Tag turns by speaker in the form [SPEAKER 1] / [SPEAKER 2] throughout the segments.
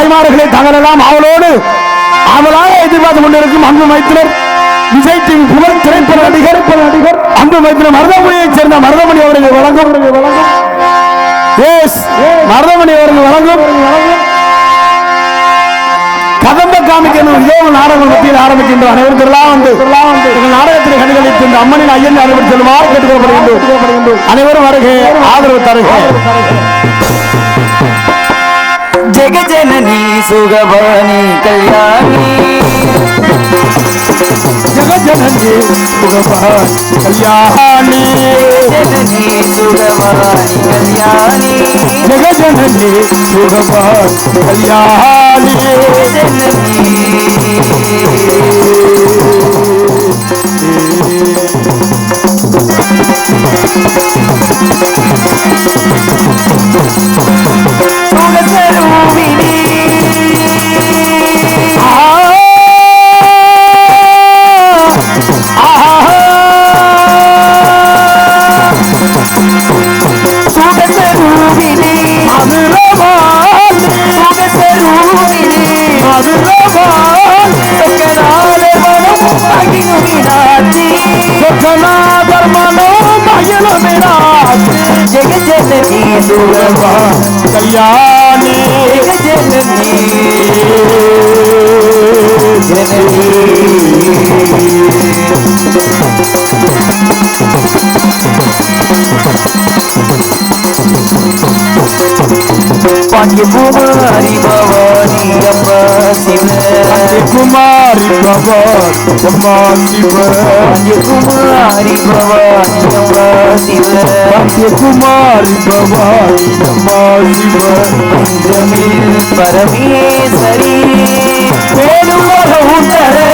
[SPEAKER 1] தாய்மார்களை தங்களெல்லாம் அவளோடு அவளாக எதிர்பார்த்து கொண்டிருக்கும் அன்பு மைத்திரர் விஜய் டிவி புகழ் திரைப்பட நடிகர் அன்பு மைத்திரர் மருதமணியைச் சேர்ந்த மருதமணி அவர்கள் வழங்கும் மருதமணி அவர்கள் வழங்கும் கதம்ப காமிக்கணும் இதே நாடகம் மத்தியில் ஆரம்பிக்கின்ற அனைவருக்கெல்லாம் வந்து நாடகத்தில் கண்களித்து இந்த அம்மனின் ஐயன் அனைவரும் செல்வார் கேட்டுக்கொள்ளப்படுகின்றோம். அனைவரும் வருக, ஆதரவு தருக.
[SPEAKER 2] ஜெகஜனனி சுகவாணி கல்யாணி
[SPEAKER 1] ஜெகஜனனி சுகவாணி கல்யாணி
[SPEAKER 2] ஜனனி சுகவாணி கல்யாணி
[SPEAKER 1] ஜெகஜனனி சுகவாணி கல்யாணி
[SPEAKER 2] ஜெகஜனனி சுகவாணி
[SPEAKER 1] கல்யாணி
[SPEAKER 2] ஜனனி பாண்டியகுமாரி பவானி அம்மா சிவ
[SPEAKER 1] குமாரி பவானி அம்மா சிவ
[SPEAKER 2] பாண்டியகுமாரி பவானி அம்மா சிவ
[SPEAKER 1] பாண்டியகுமாரி பவானி அம்மா சிவ
[SPEAKER 2] பஞ்சமில் பரமேஸ்வரி வேணுமர உத்தரே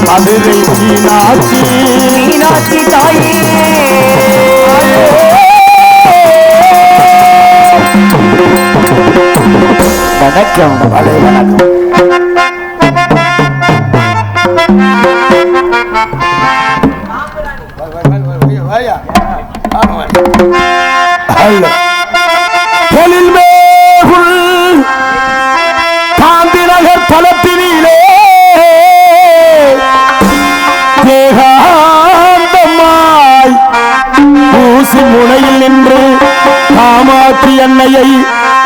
[SPEAKER 1] மதுரை மீனாட்சி
[SPEAKER 2] மீனாட்சி தாயே
[SPEAKER 1] வணக்கம். வணக்கம். காந்தி நகர் தளத்தினிலே ஏகாந்தமாய் ஊசி முனையில் நின்று காமாட்சி அன்னையை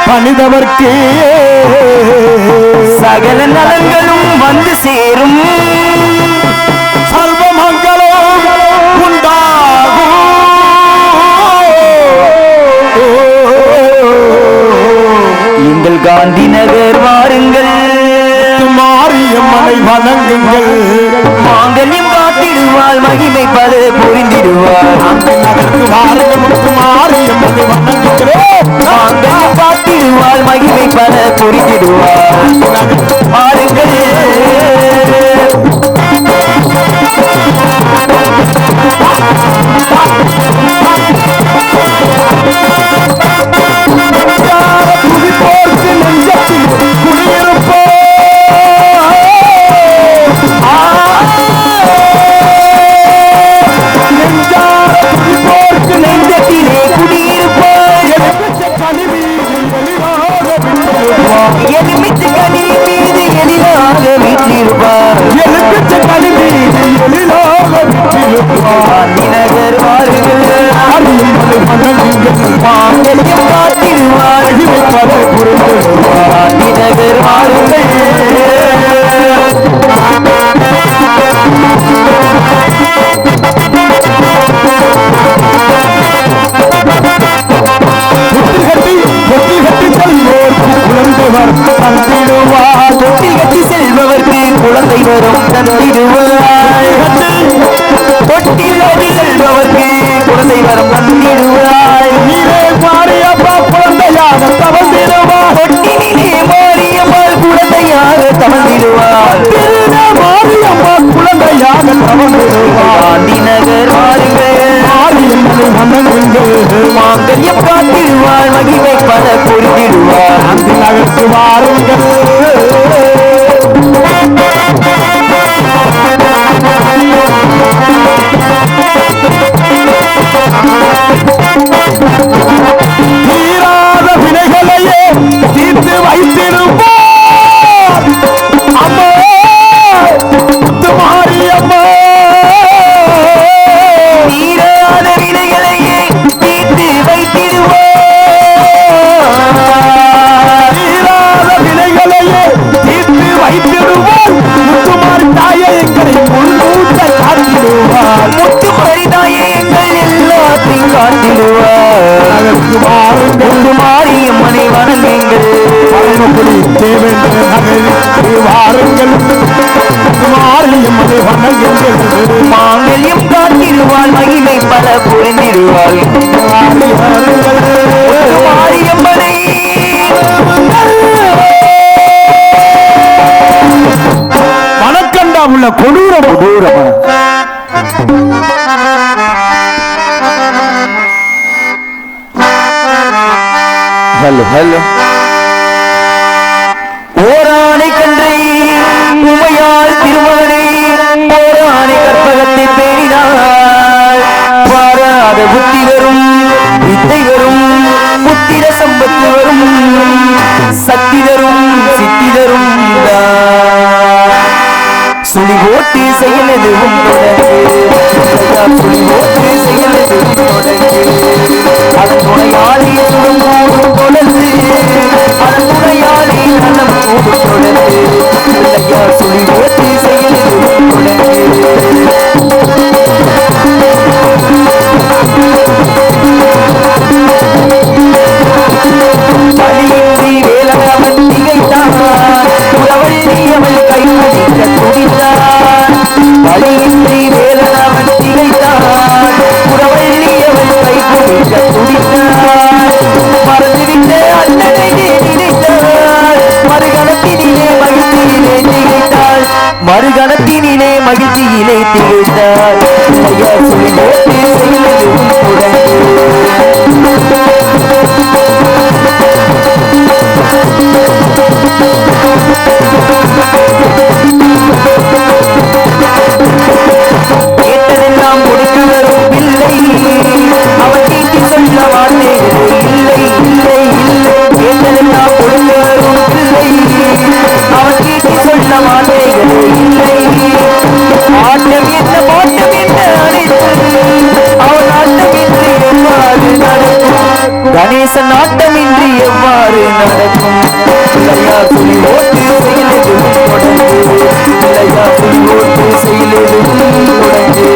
[SPEAKER 1] பணிதவர்க்கு
[SPEAKER 2] சகல நலன்களும் வந்து சேரும்
[SPEAKER 1] சர்வமங்கலம் உண்டாகும்.
[SPEAKER 2] எங்கள் காந்தி நகர் வாருங்கள்,
[SPEAKER 1] மாரியம்மனை வணங்குங்கள்.
[SPEAKER 2] மாங்கல்யம் காத்திடுவாள், மகிமை பல புரிந்திடுவாள்.
[SPEAKER 1] மாரியம்மனை வணங்குகிறேன்.
[SPEAKER 2] மாங்கல்யம் காத்திடுவாள், மகிமை பல புரிந்திடுவாள். வாருங்கள் எளிமித்து கனி மீது எளிதாக
[SPEAKER 1] எங்களுக்கு வாருங்கள்
[SPEAKER 2] மாரியம்மனை வணங்குங்கள்
[SPEAKER 1] பரமக்குடி தேவேந்திர நகரில் வாருங்கள் மாரியம்மனை வணங்குங்கள்
[SPEAKER 2] மாங்கல்யம் காத்திடுவாள் மகிமை பல புரிந்திடுவாள் மாரியம்மனை
[SPEAKER 1] வணக்கண்டா உள்ள கொடூரமான
[SPEAKER 2] ஹலோ ஹலோ ஓராணை கன்றை உமையாள் திருமகனை ஓராணை கற்பகத்தை பேணினாள் பாராத புத்தி வரும் வித்தை வரும் புத்திர சம்பத்து வரும் சக்தி தரும் சித்தி தரும் சுழி போட்டு செயல் எதுவும் சுழி போட்டு செயல் எதுவும் அதன் துணையாளி சுடும் கூடும் தொடர்ந்து அதன் துணையாளி நலம் கூடும் தொடர்ந்து இல்லையா சுழி போட்டு செயல் எதுவும் பலியின்றி வேலவன் திகைத்தான் புறவள்ளி அவள் கைமடிக்க துடித்தான் பலியின்றி வேலவன் திகைத்தான் புறவள்ளி அவள் கைமடிக்க துடித்தான் மறந்துவிட்ட அண்ணனை நினைத்தாள் மறுகணத்தினிலே மகிழ்ச்சியிலே திகைத்தாள் மறுகணத்தினிலே மகிழ்ச்சியிலே திகைத்தாள் ஐயா சொல்லி போட்டு செய்வதும் தொடர்ந்து கேட்டதெல்லாம் கொடுக்க வரும் பிள்ளை அவன் தீட்டி சொல்ல வார்த்தைகள் இல்லை இல்லை இல்லை கேட்டதெல்லாம் கொடுக்க வரும் பிள்ளை அவன் தீட்டி சொல்ல வார்த்தைகள் இல்லை ஆட்டம் என்ன பாட்டம் என்ன அனைத்து அவன் ஆட்டமின்றி எவ்வாறு நடக்கும் கணேசன் ஆட்டமின்றி எவ்வாறு நடக்கும் இல்லையா புலி ஓட்டு செயலெதும் தொடங்கு இல்லையா புலி ஓட்டு செயலெதும் தொடங்கு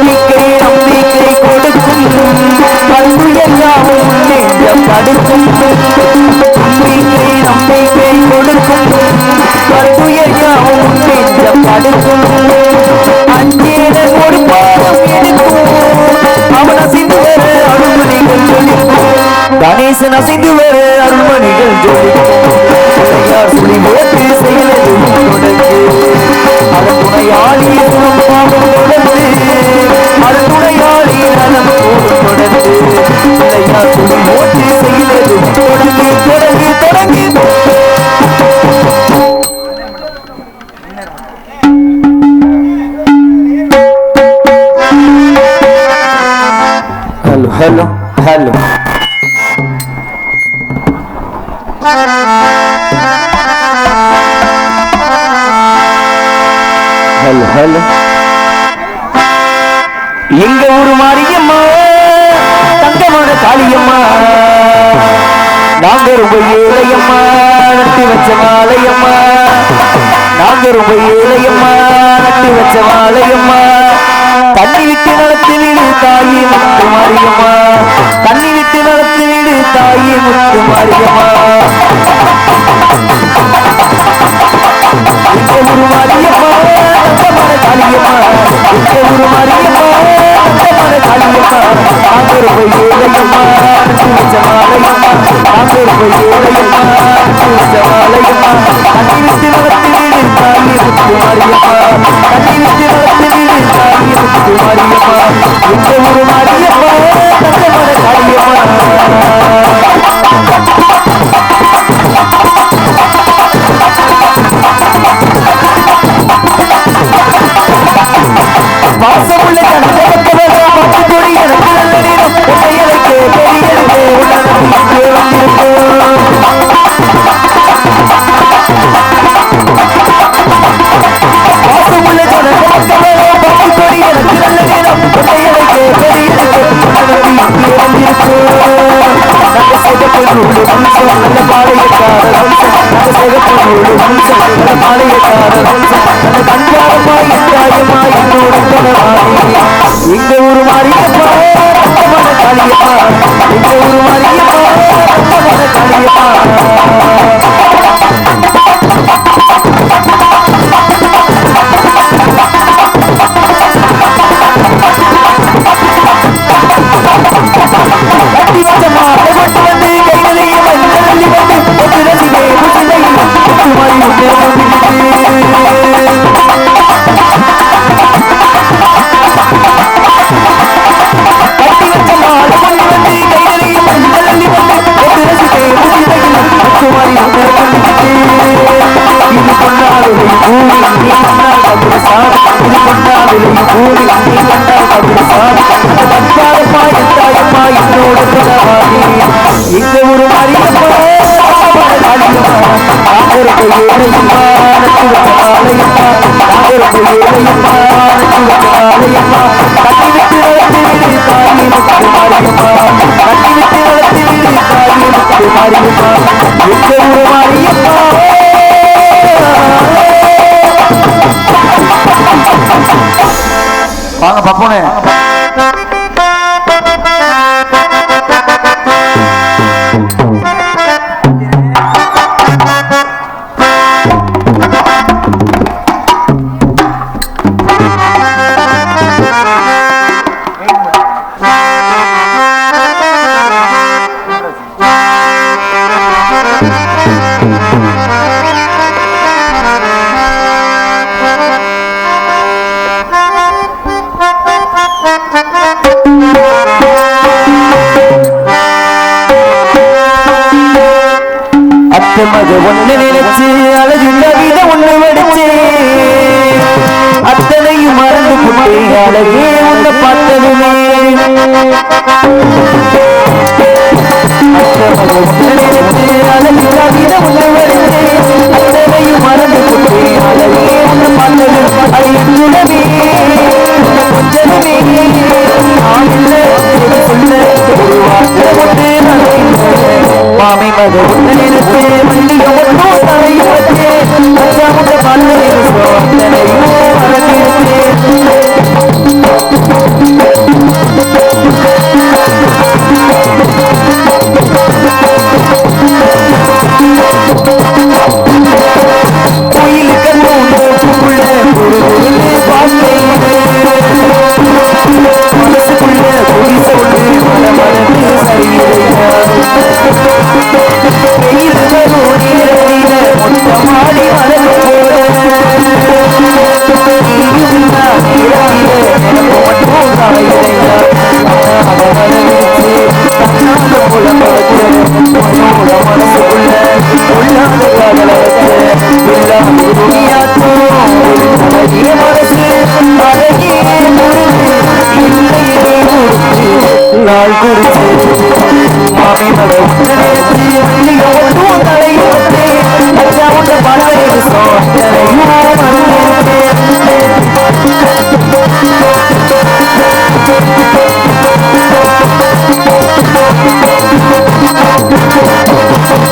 [SPEAKER 2] நம்பிக்கை கொடுக்கும் பல்துயர்யாவும் நெஞ்சம் தடுக்கும் நம்பிக்கை கொடுக்கும் பல்துயர்யாவும் நெஞ்சம் தடுக்கும் அஞ்சேதன் ஒரு பாடம் எடுக்கும் அவன் அசைந்து வர அருள்மணிகள் ஜொலிக்கும் கணேசன் அசைந்து வர அருள்மணிகள் ஜொலிக்கும் சுழி போட்டு செயலதும் தொடங்கு அதன் துணையாளி சுடும் பாகம் தொடர்ந்து அதன் துணையாளி நலம் போடும் தொடர்ந்து இல்லையா சுழி போட்டு செயலதும் தொடங்கி தொடங்கி தொடங்கி hello hello hello hello hello எங்க ஊரு மாரியம்மா தங்கமான காளியம்மா நாங்க ரொம்ப ஏழையம்மா நட்டு வச்ச மாலையம்மா நாங்க ரொம்ப ஏழையம்மா நட்டு வச்ச மாலையம்மா தண்ணி விட்டு நடத்து வீடு தாயி முத்து மாரியம்மா தண்ணி விட்டு நடத்து வீடு தாயி முத்து மாரியம்மா எங்க ஊரு மாரியம்மா தங்கமான காளியம்மா எங்க ஊரு மாரியம்மா தங்கமான காளியம்மா நாங்க ரொம்ப ஏழையம்மா நட்டு வச்ச மாலையம்மா நாங்க ரொம்ப ஏழையம்மா நட்டு வச்ச மாலையம்மா தண்ணி விட்டு நடத்து வீடு தாயி முத்து மாரியம்மா தண்ணி விட்டு நடத்து வீடு தாயி முத்து மாரியம்மா எங்க ஊரு மாரியம்மா தங்கமான காளியம்மா வாசமுள்ள கண்டபத்தவ பத்து கொடி எனக்கு நல்ல நேரம் உன்னை எனக்கு பெரியது உலகத்திலே வந்திருக்கும் வாசமுள்ள கண்டபத்தவ பத்து கொடி எனக்கு நல்ல நேரம் உன்னை எனக்கு பெரியது உலகத்திலே வந்திருக்கும் நல்ல பாளையக்கார எங்க ஊரு மாரியப்பா காளியப்பா, எங்க ஊரு மாரியப்பா காளியப்பா. கட்டி வச்ச மாட்டை கொண்டு வந்து கைகளையும் வந்து ஒன்று ரசிகை முசிலையும் மாறி எங்க ஒரு மாரியப்பா வாங்க பப்பனே. மக ஒண்ணு நினைச்சு அழகு கவிதை ஒண்ணு வடிச்சு அத்தனையும் மறந்து புட்டே அழகே ஒண்ணு பார்த்ததுமே. நினைச்சு அழகு கவிதை ஒண்ணு வடிச்சு அத்தனையும் மறந்து புட்டே அழகே ஒண்ணு பார்த்தது அழியுடவே கொஞ்சமே மாமி மக ஒண்ணு நினைச்சு மல்லிக ஒன்றும் தலையும் வச்சு மச்சாமுட்ட பாட்டு சோதனையும் கோயிலுக்கு உள்ள மனசுக்குள்ள குடிசை ஒன்று மனமனது சரியில்லையா வெயில் வரும் நேரத்தில மொத்தமாடி மனது போல எனக்கு மட்டும் தாயில்லையா தன்னால புலம்பரத்து மனோட மனசுக்குள்ள உள்ளாத காதலத்து எல்லாமே துணியாற்றும் அழகிய மனசு அழகிய நாள் குறிச்சு மாமி மக உத்தரத்து மல்லிக ஒன்றும் தலையோட்டு அச்சா உண்ட பாட்டு சோதனையும்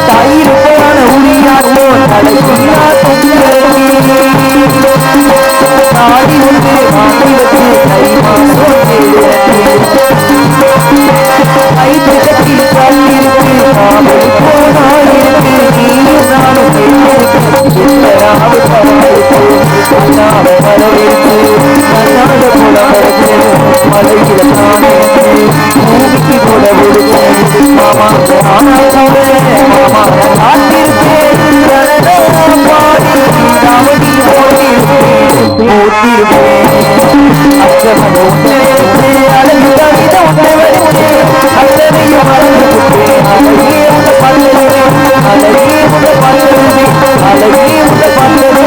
[SPEAKER 2] தாயிருப்பான உரியாட்டோ தலையா தாடி ஒன்று வாங்கி வச்சு கை மாசம் ஐந்து கட்டில் காத்திருக்கு காவல் போனாயிருக்கு நீயும் நானும் எத்தனாவது பரவிருக்கு அண்ணாவ வரவிருக்கு அண்ணாத போல படுத்து மலையில தானே பூமிக்கு போல விடுத்து மாமா மாமா மாமா காத்திருக்கேன் பாடி காவடி போட்டிருப்பேன் அச்சமக உன்னை எடுத்து அழகு கவிதை உன்னை வடித்து அத்தனையும் மறந்து விட்டேன் அழகே உன்னை பார்த்தது அழகே உன்னை பார்த்தது அழகே உன்னை பார்த்தது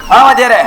[SPEAKER 2] ஆமா ஜெரே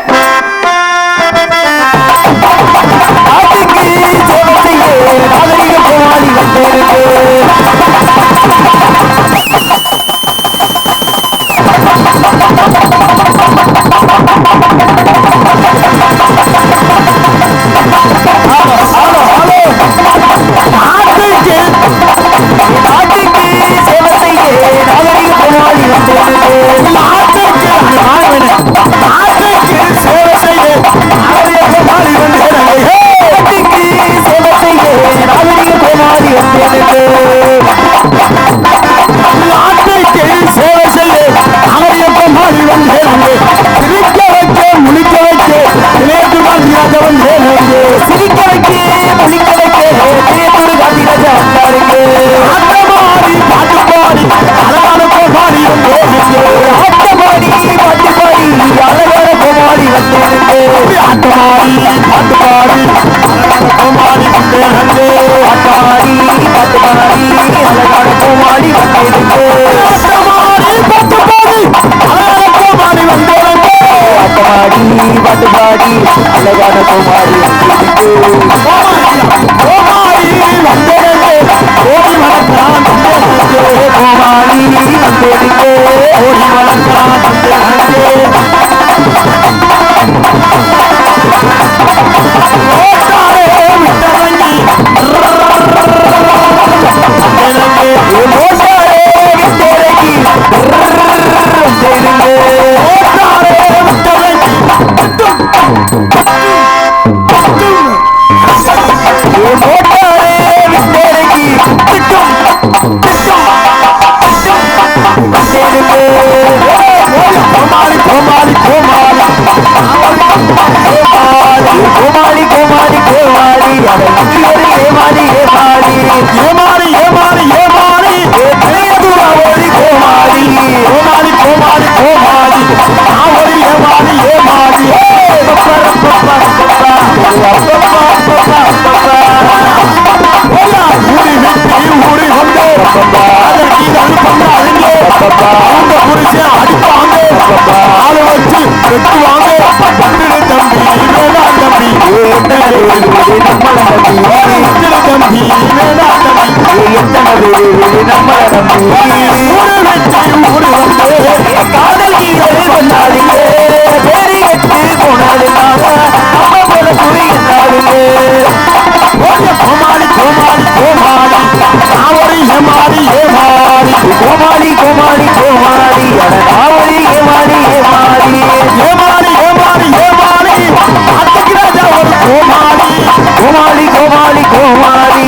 [SPEAKER 2] அழகான கோமாளி
[SPEAKER 1] கோமாளி வந்தேனே ஓடி வளர்க்கிறான்
[SPEAKER 2] கோமாளி வந்தேனுக்கே
[SPEAKER 1] ஓடி வளர்க்கிறான் கோமாளி கோமாளி
[SPEAKER 2] கோமாளி கோமாளி கோமாளி ஏமாளி ஏமாளி
[SPEAKER 1] ஏமாறி ஏமாறி ஏமாறி
[SPEAKER 2] ஓடி கோமாளி
[SPEAKER 1] கோமாளி கோமாளி கோமாளி ஆவரி ஏமாறி ஏமாறி ஊரி விட்டு ஊரி வந்து அதற்கு இது பண்ணாதீங்க அந்த புருஷன் அடிப்பாங்க ஆளு வச்சு வெட்டுவாங்க தம்பி வேணாம் தம்பி தம்பி வேணாம்
[SPEAKER 2] காதல் கீழே கொண்டாடுங்க பேரி கட்டு போனாடுங்க அம்மா போல புரியுதாடுங்க
[SPEAKER 1] கோமாளி கோமாளி கோமாளி ஆவரி ஏமாறி ஏமாறி
[SPEAKER 2] கோமாளி கோமாளி கோமாளி அடனாவளி ஏமாளி ஏமாளி
[SPEAKER 1] ஏமாறி ஏமாறி ஏமாறி அத்தைக்கு ராஜா ஒரு கோமாளி
[SPEAKER 2] கோமாளி கோமாளி கோமாளி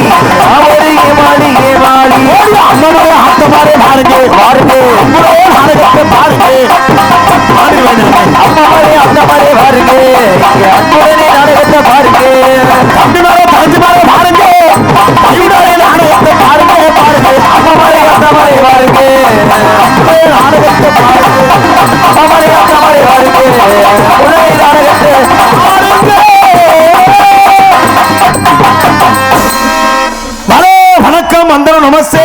[SPEAKER 2] ஆவளி ஏமாளி ஏமாளி
[SPEAKER 1] அண்ணனோட ஆட்டமாரே பாருங்க பாருங்க அம்மனோட நாடகத்தை பாருங்க
[SPEAKER 2] அம்மாவளே அந்த மாதிரி பாருங்க அன்புடனே நாடகத்தை பாருங்க
[SPEAKER 1] தம்பி மேல தங்கச்சி மேல பாருங்க கையுடனே நாடகத்தை பாருங்க பாருங்க
[SPEAKER 2] அம்மாவளே அந்த மாதிரி பாருங்க
[SPEAKER 1] நாடகத்தை பாருங்க
[SPEAKER 2] அம்மாவளே அந்த மாதிரி பாருங்க உடனே நாடகத்தை
[SPEAKER 1] ஹலோ வணக்கம் வந்தனம் நமஸ்தே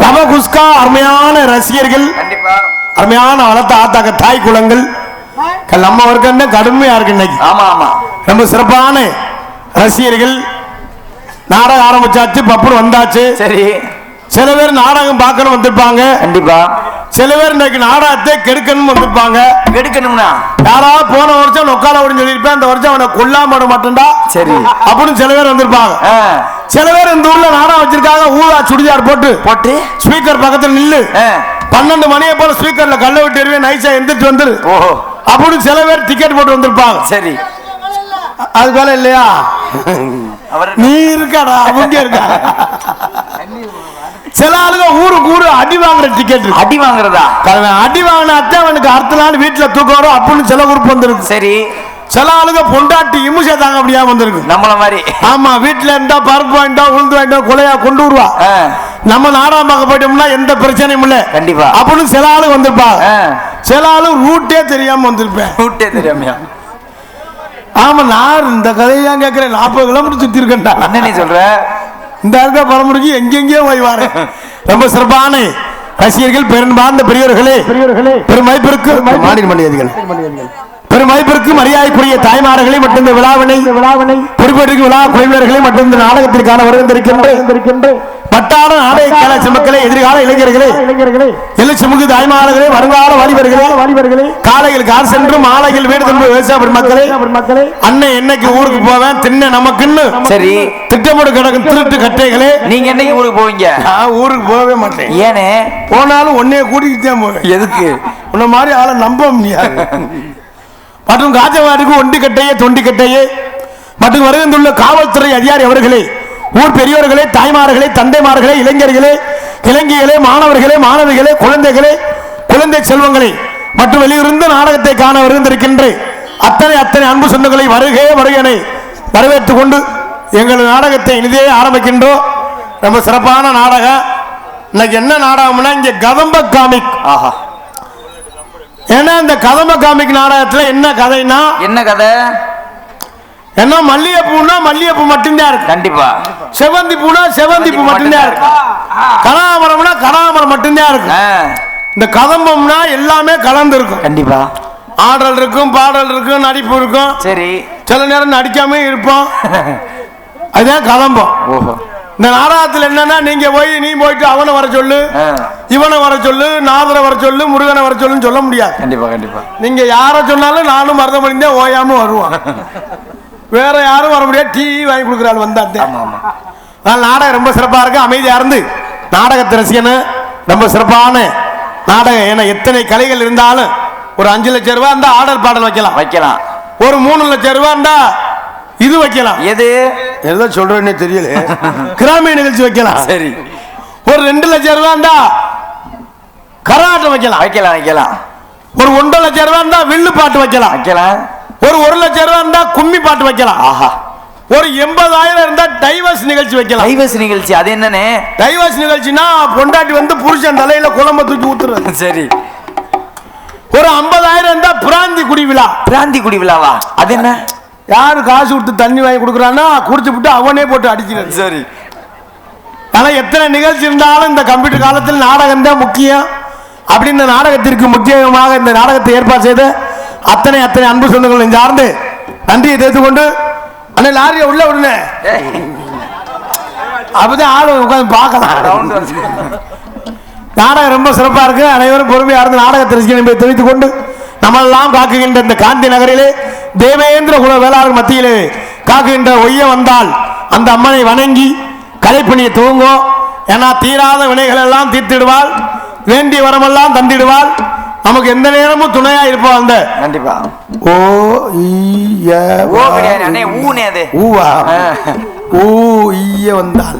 [SPEAKER 1] கமகுஸ்கா அருமையான ரசிகர்கள்
[SPEAKER 2] கண்டிப்பா
[SPEAKER 1] அருமையான வளர்த்த ஆத்தாக்க தாய் குளங்கள் நம்ம வர்க்கம் கடுமையா இருக்கு இன்னைக்கு
[SPEAKER 2] ஆமா ஆமா
[SPEAKER 1] ரொம்ப சிறப்பான ரசிகர்கள் நாடகம் ஆரம்பிச்சாச்சு பப்புனு வந்தாச்சு
[SPEAKER 2] சரி
[SPEAKER 1] சில பேர் நாடகம் பார்க்கணும் வந்திருப்பாங்க
[SPEAKER 2] கண்டிப்பா
[SPEAKER 1] சில பேர் இன்னைக்கு நாடகத்தை கெடுக்கணும் வந்திருப்பாங்க
[SPEAKER 2] எடுக்கணும்னா
[SPEAKER 1] யாராவது போன வருஷம் நொக்கால அப்படின்னு சொல்லியிருப்பேன் இந்த வருஷம் அவனை கொல்லாம விட மாட்டேன்டா
[SPEAKER 2] சரி
[SPEAKER 1] அப்படின்னு சில பேர் வந்திருப்பாங்க சில பேர் இந்த ஊர்ல நாடகம் வச்சிருக்காங்க ஊதா சுடிதார் போட்டு
[SPEAKER 2] போட்டு
[SPEAKER 1] ஸ்பீக்கர் பக்கத்துல நில்லு 12 மணியை போல ஸ்பீக்கர்ல கல்ல விட்டு எறிவே நைஸா எந்திரிச்சு வந்துரு
[SPEAKER 2] ஓஹோ
[SPEAKER 1] அப்படின்னு சில பேர் டிக்கெட் போட்டு வந்திருப்பாங்க
[SPEAKER 2] சரி
[SPEAKER 1] அது போல இல்லையா
[SPEAKER 2] அவர்
[SPEAKER 1] நீ இருக்காடா அவங்க இருக்கா சில ஆளுங்க ஊருக்கு ஊரு அடி வாங்குற டிக்கெட் இருக்கு
[SPEAKER 2] அடி வாங்குறதா
[SPEAKER 1] அடி வாங்கின அத்தை அவனுக்கு அடுத்த நாள் வீட்டுல தூக்கம் வரும் அப்படின்னு சில உறுப்பு வந்திருக்கு
[SPEAKER 2] சரி
[SPEAKER 1] சில ஆளுங்க பொண்டாட்டி இமுசை தாங்க முடியாம வந்திருக்கு
[SPEAKER 2] நம்மள மாதிரி
[SPEAKER 1] ஆமா வீட்டுல இருந்தா பருப்பு வாங்கிட்டா உளுந்து வாங்கிட்டா கொலையா கொண்டு வருவா நம்ம நாடகம் பார்க்க போயிட்டோம்னா எந்த பிரச்சனையும் இல்ல
[SPEAKER 2] கண்டிப்பா
[SPEAKER 1] அப்படின்னு சில ஆளு வந்திருப்பாங்க சில ஆளு ரூட்டே தெரியாம வந்திருப்பேன்
[SPEAKER 2] ரூட்டே தெரியாமையா
[SPEAKER 1] ஆமா நான் இந்த கதையா கேட்கிறேன் 40 கிலோமீட்டர் சுத்தி இருக்கேன்டா
[SPEAKER 2] என்ன நீ சொல்ற
[SPEAKER 1] இந்த இருக்க பரம்பரைக்கு எங்கெங்கேயோ போய் வாரேன் ரொம்ப சிறப்பான ரசிகர்கள் பெரும்பார்ந்த பெரியவர்களே பெருமைப்பிற்கு மாநில மண்டியதிகள் பெருமைப்பிற்கு மரியாதைக்குரிய தாய்மார்களை மற்றும் இந்த விழாவினை பொறுப்பேற்கும் விழா குழுவினர்களை மற்றும் இந்த நாடகத்திற்கான வருகின்ற வட்டார நாடக கலாச்சார மக்களை எதிர்கால இளைஞர்களே எழுச்சிமுக தாய்மார்களே வருங்கால வாலிபர்களே காலையில் கார் சென்று மாலையில் வீடு திரும்ப விவசாய மக்களே அண்ணன் என்னைக்கு ஊருக்கு போவேன் தின்ன நமக்குன்னு
[SPEAKER 2] சரி
[SPEAKER 1] திட்டமிட்டு கிடக்கும் திருட்டு கட்டைகளே
[SPEAKER 2] நீங்க என்னைக்கு ஊருக்கு போவீங்க
[SPEAKER 1] ஊருக்கு போகவே மாட்டேன்
[SPEAKER 2] ஏனே
[SPEAKER 1] போனாலும் உன்னைய கூட்டிகிட்டு தான் போவேன்
[SPEAKER 2] எதுக்கு
[SPEAKER 1] உன்ன மாதிரி ஆளை நம்ப முடியாது மற்றும் காஜவாடிக்கு ஒண்டிக்கட்டையே தொண்டிக்கட்டையே மற்றும் வருகின்றுள்ள காவல்துறை அதிகாரி அவர்களே ஊர் பெரியோர்களே தாய்மார்களே தந்தைமார்களே இளைஞர்களே இளைஞர்களே மாணவர்களே குழந்தைகளே குழந்தை செல்வங்களே மற்றும் வெளியிருந்து நாடகத்தை காண வருகின்ற அத்தனை அன்பு சொந்தங்களை வருகை வரவேற்றுக் கொண்டு எங்கள் நாடகத்தை இனிதே ஆரம்பிக்கின்றோம். ரொம்ப சிறப்பான நாடகம். இன்னைக்கு என்ன நாடகம்னா இங்க கதம்ப காமிக்.
[SPEAKER 2] ஆஹா,
[SPEAKER 1] ஏன்னா இந்த கதம்ப காமிக் நாடகத்துல என்ன கதைனா,
[SPEAKER 2] என்ன கதை?
[SPEAKER 1] என்ன மல்லிகைப்பூனா மல்லிகைப்பூ மட்டும்தான் இருக்கு. கண்டிப்பா. செவந்தி பூனா செவந்தி பூ மட்டும்தான் இருக்கு. கனகாமரம்னா கனகாமரம் மட்டும்தான் இருக்கு. இந்த கதம்பம்னா எல்லாமே கலந்து இருக்கும்.
[SPEAKER 2] கண்டிப்பா.
[SPEAKER 1] ஆடல் இருக்கும், பாடல் இருக்கும், நடிப்பு இருக்கும்.
[SPEAKER 2] சரி.
[SPEAKER 1] சில நேரம் நடிக்காம இருப்போம். அதுதான் கலம்பம்.
[SPEAKER 2] ஓஹோ.
[SPEAKER 1] இந்த நாடகத்தில் என்னன்னா, நீங்க போயிட்டு அவனை வர சொல்லு, இவனை வர சொல்லு, நாதரை வர சொல்லு, முருகனை வர சொல்லுன்னு சொல்ல முடியாது.
[SPEAKER 2] கண்டிப்பா கண்டிப்பா.
[SPEAKER 1] நீங்க யார சொன்னாலும் நானும் மருதமணி தான் ஓயாம வருவான். வேற யாரும் வர முடியாது. டீ வாங்கி கொடுக்குறாள் வந்தாத்தே. நாடகம் ரொம்ப சிறப்பா இருக்கு. அமைதியா இருந்து நாடகத்தை ரசிக்கணும். ரொம்ப சிறப்பான நாடகம். ஏன்னா எத்தனை கலைகள் இருந்தாலும் ஒரு 5 லட்சம் ரூபாய் இருந்தா ஆடல் பாடல் வைக்கலாம். ஒரு 3 லட்சம் ரூபாய் இருந்தா இது வைக்கலாம்.
[SPEAKER 2] எது
[SPEAKER 1] எதோ சொல்றேன்னு தெரியல. கிராமிய நிகழ்ச்சி வைக்கலாம்.
[SPEAKER 2] சரி.
[SPEAKER 1] ஒரு 2 லட்சம் ரூபாய் இருந்தா கரகாட்டம் வைக்கலாம். ஒரு 1.5 லட்சம் ரூபாய் இருந்தா வில்லு பாட்டு வைக்கலாம். ஒரு 1 லட்சம் ரூபாய் இருந்தா கும்மி பாட்டு வைக்கலாம். ஆஹா. ஒரு 80,000 இருந்தா டைவர்ஸ் நிகழ்ச்சி வைக்கலாம்.
[SPEAKER 2] டைவர்ஸ் நிகழ்ச்சி அது என்னன்னு?
[SPEAKER 1] டைவர்ஸ் நிகழ்ச்சினா பொண்டாட்டி வந்து புருஷன் தலையில குழம்ப தூக்கி ஊத்துறது.
[SPEAKER 2] சரி.
[SPEAKER 1] ஒரு 50,000 இருந்தா பிராந்தி குடி விழா.
[SPEAKER 2] பிராந்தி குடி விழாவா? அது என்ன?
[SPEAKER 1] யாரு காசு கொடுத்து தண்ணி வாங்கி கொடுக்குறான்னா குடிச்சு விட்டு அவனே போட்டு அடிக்கிறது.
[SPEAKER 2] சரி.
[SPEAKER 1] ஆனா எத்தனை நிகழ்ச்சி இருந்தாலும் இந்த கம்ப்யூட்டர் காலத்தில் நாடகம் தான் முக்கியம். அப்படி இந்த நாடகத்திற்கு முக்கியமாக இந்த நாடகத்தை ஏற்பாடு செய்த அத்தனை அன்பு சொந்தங்கள் சார்ந்து நன்றியை தெரிந்து கொண்டு அண்ணே லாரியை உள்ள விடுங்க. அப்பதான் ஆளு உட்காந்து பார்க்கலாம். நாடகம் ரொம்ப சிறப்பா இருக்கு. அனைவரும் பொறுமையா இருந்து நாடகத்தை ரசிக்க என்பதை தெரிவித்துக் கொண்டு நம்மெல்லாம் காக்குகின்ற இந்த காந்தி நகரிலே தேவேந்திர குல வேளாளர் மத்தியிலே காக்குகின்ற ஒய்ய வந்தால் அந்த அம்மனை வணங்கி கலைப்பணியை துவங்கும். ஏன்னா தீராத வினைகள் எல்லாம் தீர்த்திடுவாள், வேண்டிய வரமெல்லாம் தந்திடுவாள், நமக்கு எந்த நேரமும் துணையா இருப்போம். அந்த
[SPEAKER 2] கண்டிப்பா
[SPEAKER 1] ஓ வந்தால்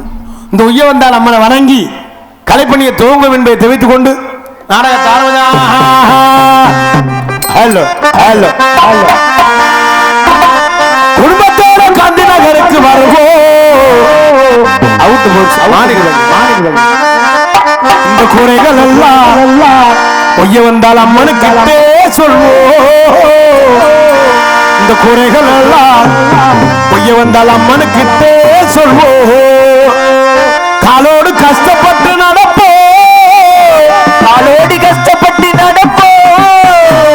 [SPEAKER 1] இந்த உய்ய வந்தால் அம்மனை வணங்கி கலைப்பணியை துவங்கும் என்பதை தெரிவித்துக் கொண்டு நாடகத்தை குடும்பத்தோட காந்தி நகருக்கு வருவோம். இந்த குறைகள் எல்லாம் ஒய்ய வந்தால் அம்மனுக்கு சொல்வோம். இந்த குறைகள் எல்லாம் ஒய்ய வந்தால் அம்மனுக்கு சொல்வோம். காலோடு கஷ்டப்பட்டு நடப்போம்.
[SPEAKER 2] காலோடு கஷ்டப்பட்டு நடப்போம்.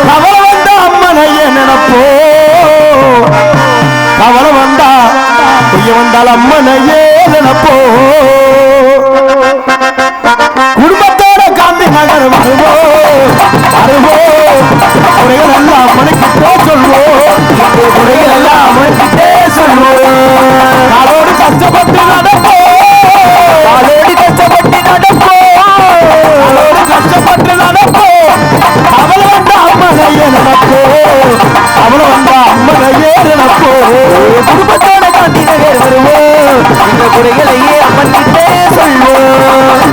[SPEAKER 1] கவலை வந்தா அம்மனையே நினைப்போம். கவலை வந்தா ஒய்ய வந்தால் அம்மனையே நினைப்போம். குடும்பத்தோட காந்தி நகர் வருவோம். குறைகள் எல்லாம் அம்மனுக்கு சொல்வோம். குறைகள் எல்லாம் அம்மனுக்கு சொல்வோம். காலோடு கஷ்டப்பட்டு நடப்போம்.
[SPEAKER 2] காலோடு கஷ்டப்பட்டு நடப்போம்.
[SPEAKER 1] காலோடு கஷ்டப்பட்டு நடப்போம். கவலை வந்தா அம்மனையே நினைப்போம். கவலை வந்தா அம்மனையே நினைப்போம்.
[SPEAKER 2] குடும்பத்தோட காந்தி நகர் வருவோம். இந்த குறைகளையே அம்மன் கிட்டே சொல்வோம்.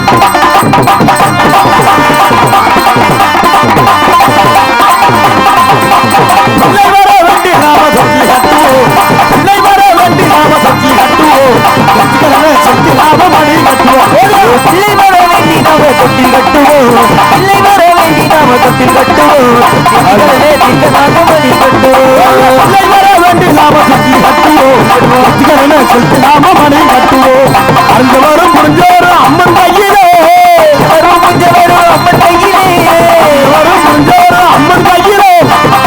[SPEAKER 1] அம்மன் கையிலே அம்மன் கையிலே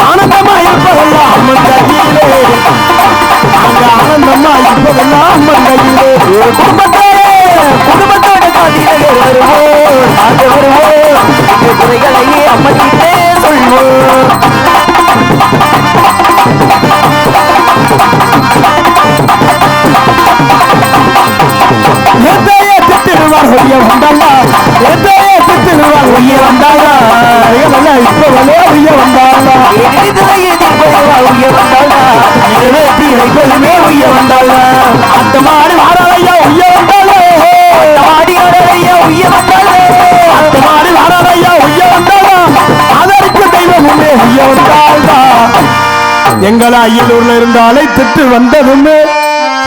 [SPEAKER 1] ஆனந்தமா இருப்பதெல்லாம் அம்மன் கையிலே. ஆனந்தமா இருப்பதெல்லாம் அம்மன் கையிலே.
[SPEAKER 2] குடும்பத்தோட காந்தி நகர் வருவோம். நாங்க வருவோம். இந்த குறைகளையே அம்மன் கிட்டே சொல்வோம்.
[SPEAKER 1] திட்டுவார் ஒய்ய வந்தாங்க. ஒய்ய வந்தாங்க. இப்பவே ஒய்ய வந்தாங்க. ஒய்ய வந்தாங்க. அந்த மாடி வாராளையா ஒய்ய வந்தாங்க. அந்த மாடி வாராளையா ஒய்ய வந்தாங்க. அதற்கு தெய்வம் உண்மை ஒய்ய வந்தாங்க. எங்களை அய்யலூர்ல இருந்தாலே திட்டு வந்ததுமே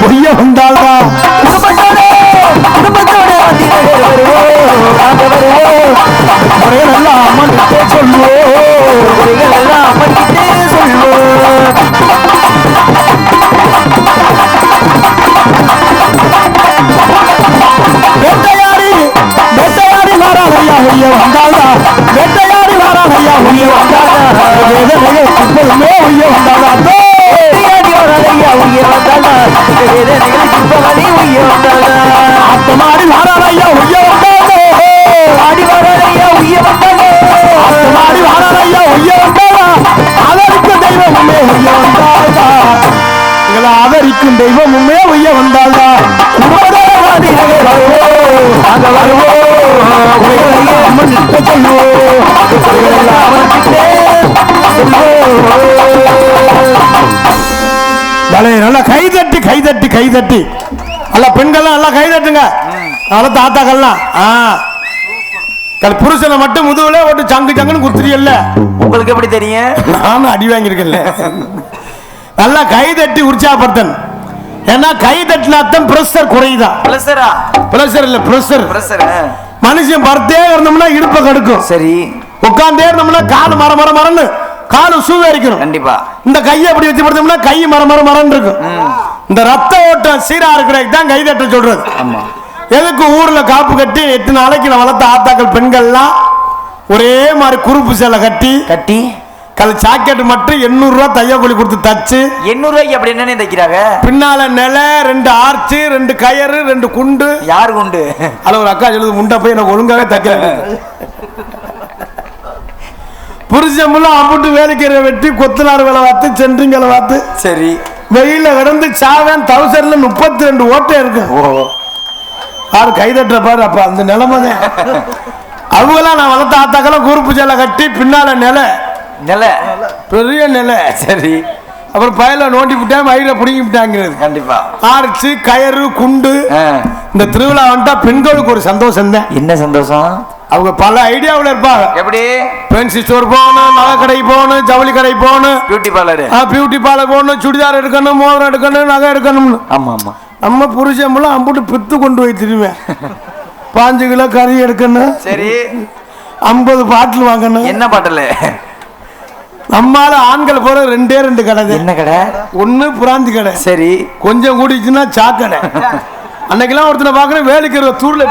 [SPEAKER 1] ஒய்ய வந்தாங்க.
[SPEAKER 2] குடும்பத்தோட காந்தி நகர் வருவோம். நாங்க வருவோம்.
[SPEAKER 1] குறைகள் எல்லாம் அம்மன் கிட்டே சொல்வோம்.
[SPEAKER 2] குறைகள் எல்லாம் அம்மன் கிட்டே சொல்வோம்.
[SPEAKER 1] வேட்டையாடி வாராளையா ஒய்ய வந்தாங்க. வேட்டையாடி வாராளையா ஒய்ய வந்தாங்க.
[SPEAKER 2] வேதனைகள் இப்பவனே உய்ய வந்தாளா
[SPEAKER 1] ஆட்டமாடி வாராளையா உய்ய வந்தாளோ
[SPEAKER 2] ஆடி வராளையா உய்ய வந்தாளோ
[SPEAKER 1] ஆட்டமாடி வாராளையா உய்ய வந்தாளா ஆதரிக்கும் தெய்வமுமே உய்ய வந்தாளா எங்களை ஆதரிக்கும் தெய்வமுமே உய்ய வந்தாளா
[SPEAKER 2] அங்க வருவோம்
[SPEAKER 1] நல்லா கைதட்டி கைதட்டி கைதட்டி நல்லா பெண்கள்லாம் நல்லா கைதட்டுங்க நல்லா தாத்தாக்கள்லாம் புருஷனை மட்டும் முதுகுல ஓட்டு சங்கு சங்குன்னு குத்துறியல்ல
[SPEAKER 2] உங்களுக்கு எப்படி தெரியும்
[SPEAKER 1] நானும் அடி வாங்கியிருக்கேன்ல நல்லா கைதட்டி உற்சாகப்படுத்தன் ஏன்னா கைதட்டின அர்த்தம் பிரஷர் குறையுதான் பிரஷர் இல்ல பிரஷர் மனுஷன் படுத்தே இருந்தோம்னா இடுப்பை கடுக்கும்
[SPEAKER 2] சரி
[SPEAKER 1] உட்கார்ந்தே இருந்தோம்னா கால் மர மர மரன்னு காலு சூவேரிக்கணும்
[SPEAKER 2] கண்டிப்பா
[SPEAKER 1] இந்த கையை அப்படி வச்சு படுத்தோம்னா கை மர மர மரன்னு இருக்கும் இந்த ரத்த ஓட்டம் சீரா இருக்கிறதுக்கு தான் கைதட்ட சொல்றது
[SPEAKER 2] ஆமா
[SPEAKER 1] எதுக்கு ஊர்ல காப்பு கட்டி 8 நாளைக்கு நான் வளர்த்த ஆத்தாக்கள் பெண்கள்லாம் ஒரே மாதிரி குறுப்பு சேலை கட்டி சாக்கெட் மட்டும் 800 ரூபாய் தையக்கூலி கொடுத்து தச்சு
[SPEAKER 2] 800 ரூபாய்க்கு அப்படி என்ன தைக்கிறாங்க
[SPEAKER 1] பின்னால நிலை 2 ஆர்ச்சு 2 கயறு 2 குண்டு
[SPEAKER 2] யாரு குண்டு
[SPEAKER 1] அது ஒரு அக்கா சொல்லுது முண்டை போய் எனக்கு ஒழுங்காவே தைக்க புருஷமெல்லாம் அம்புட்டு வேலைக்கிற வெட்டி கொத்தனார் வேலை பார்த்து சென்ட்ரிங் வேலை பார்த்து
[SPEAKER 2] சரி
[SPEAKER 1] வெயில கிடந்து சாவன் 32 ஓட்டை இருக்கு யாரு கைதட்டுற பாரு அப்ப அந்த நிலைமை தான் அவங்களாம் நான் வளர்த்த ஆத்தாக்கெல்லாம் குறுப்பு சேலை கட்டி பின்னால நிலை பெரிய நிலை
[SPEAKER 2] சரி
[SPEAKER 1] அப்புறம் பயல நோண்டி விட்டேன் வயிறுல புடிங்கி விட்டாங்கிறது
[SPEAKER 2] கண்டிப்பா
[SPEAKER 1] ஆர்ச்சு கயறு குண்டு இந்த திருவிழா வந்துட்டா பெண்களுக்கு ஒரு சந்தோஷம் தான்
[SPEAKER 2] என்ன சந்தோஷம்
[SPEAKER 1] அவங்க பல ஐடியாவில் இருப்பாங்க
[SPEAKER 2] எப்படி
[SPEAKER 1] பென்சி ஸ்டோர் போகணும் நகை கடைக்கு போகணும் ஜவுளி கடைக்கு போகணும்
[SPEAKER 2] பியூட்டி பார்லர்
[SPEAKER 1] போகணும் சுடிதார் எடுக்கணும் மோதிரம் எடுக்கணும் நகை எடுக்கணும்
[SPEAKER 2] ஆமா ஆமா
[SPEAKER 1] நம்ம புருஷன் அம்புட்டு பித்து கொண்டு போய் திரும்பேன் 5 கிலோ கறி எடுக்கணும்
[SPEAKER 2] சரி
[SPEAKER 1] 50 பாட்டில் வாங்கணும்
[SPEAKER 2] என்ன பாட்டில்
[SPEAKER 1] நம்மால ஆண்கள் போற 2 கடை
[SPEAKER 2] என்ன கடை
[SPEAKER 1] ஒண்ணு புராந்தி கடை
[SPEAKER 2] சரி
[SPEAKER 1] கொஞ்சம் கூடிச்சுன்னா சாக்கடை அன்னைக்கெல்லாம் ஒருத்தனை பாக்குறேன் வேலைக்கு தூர்ல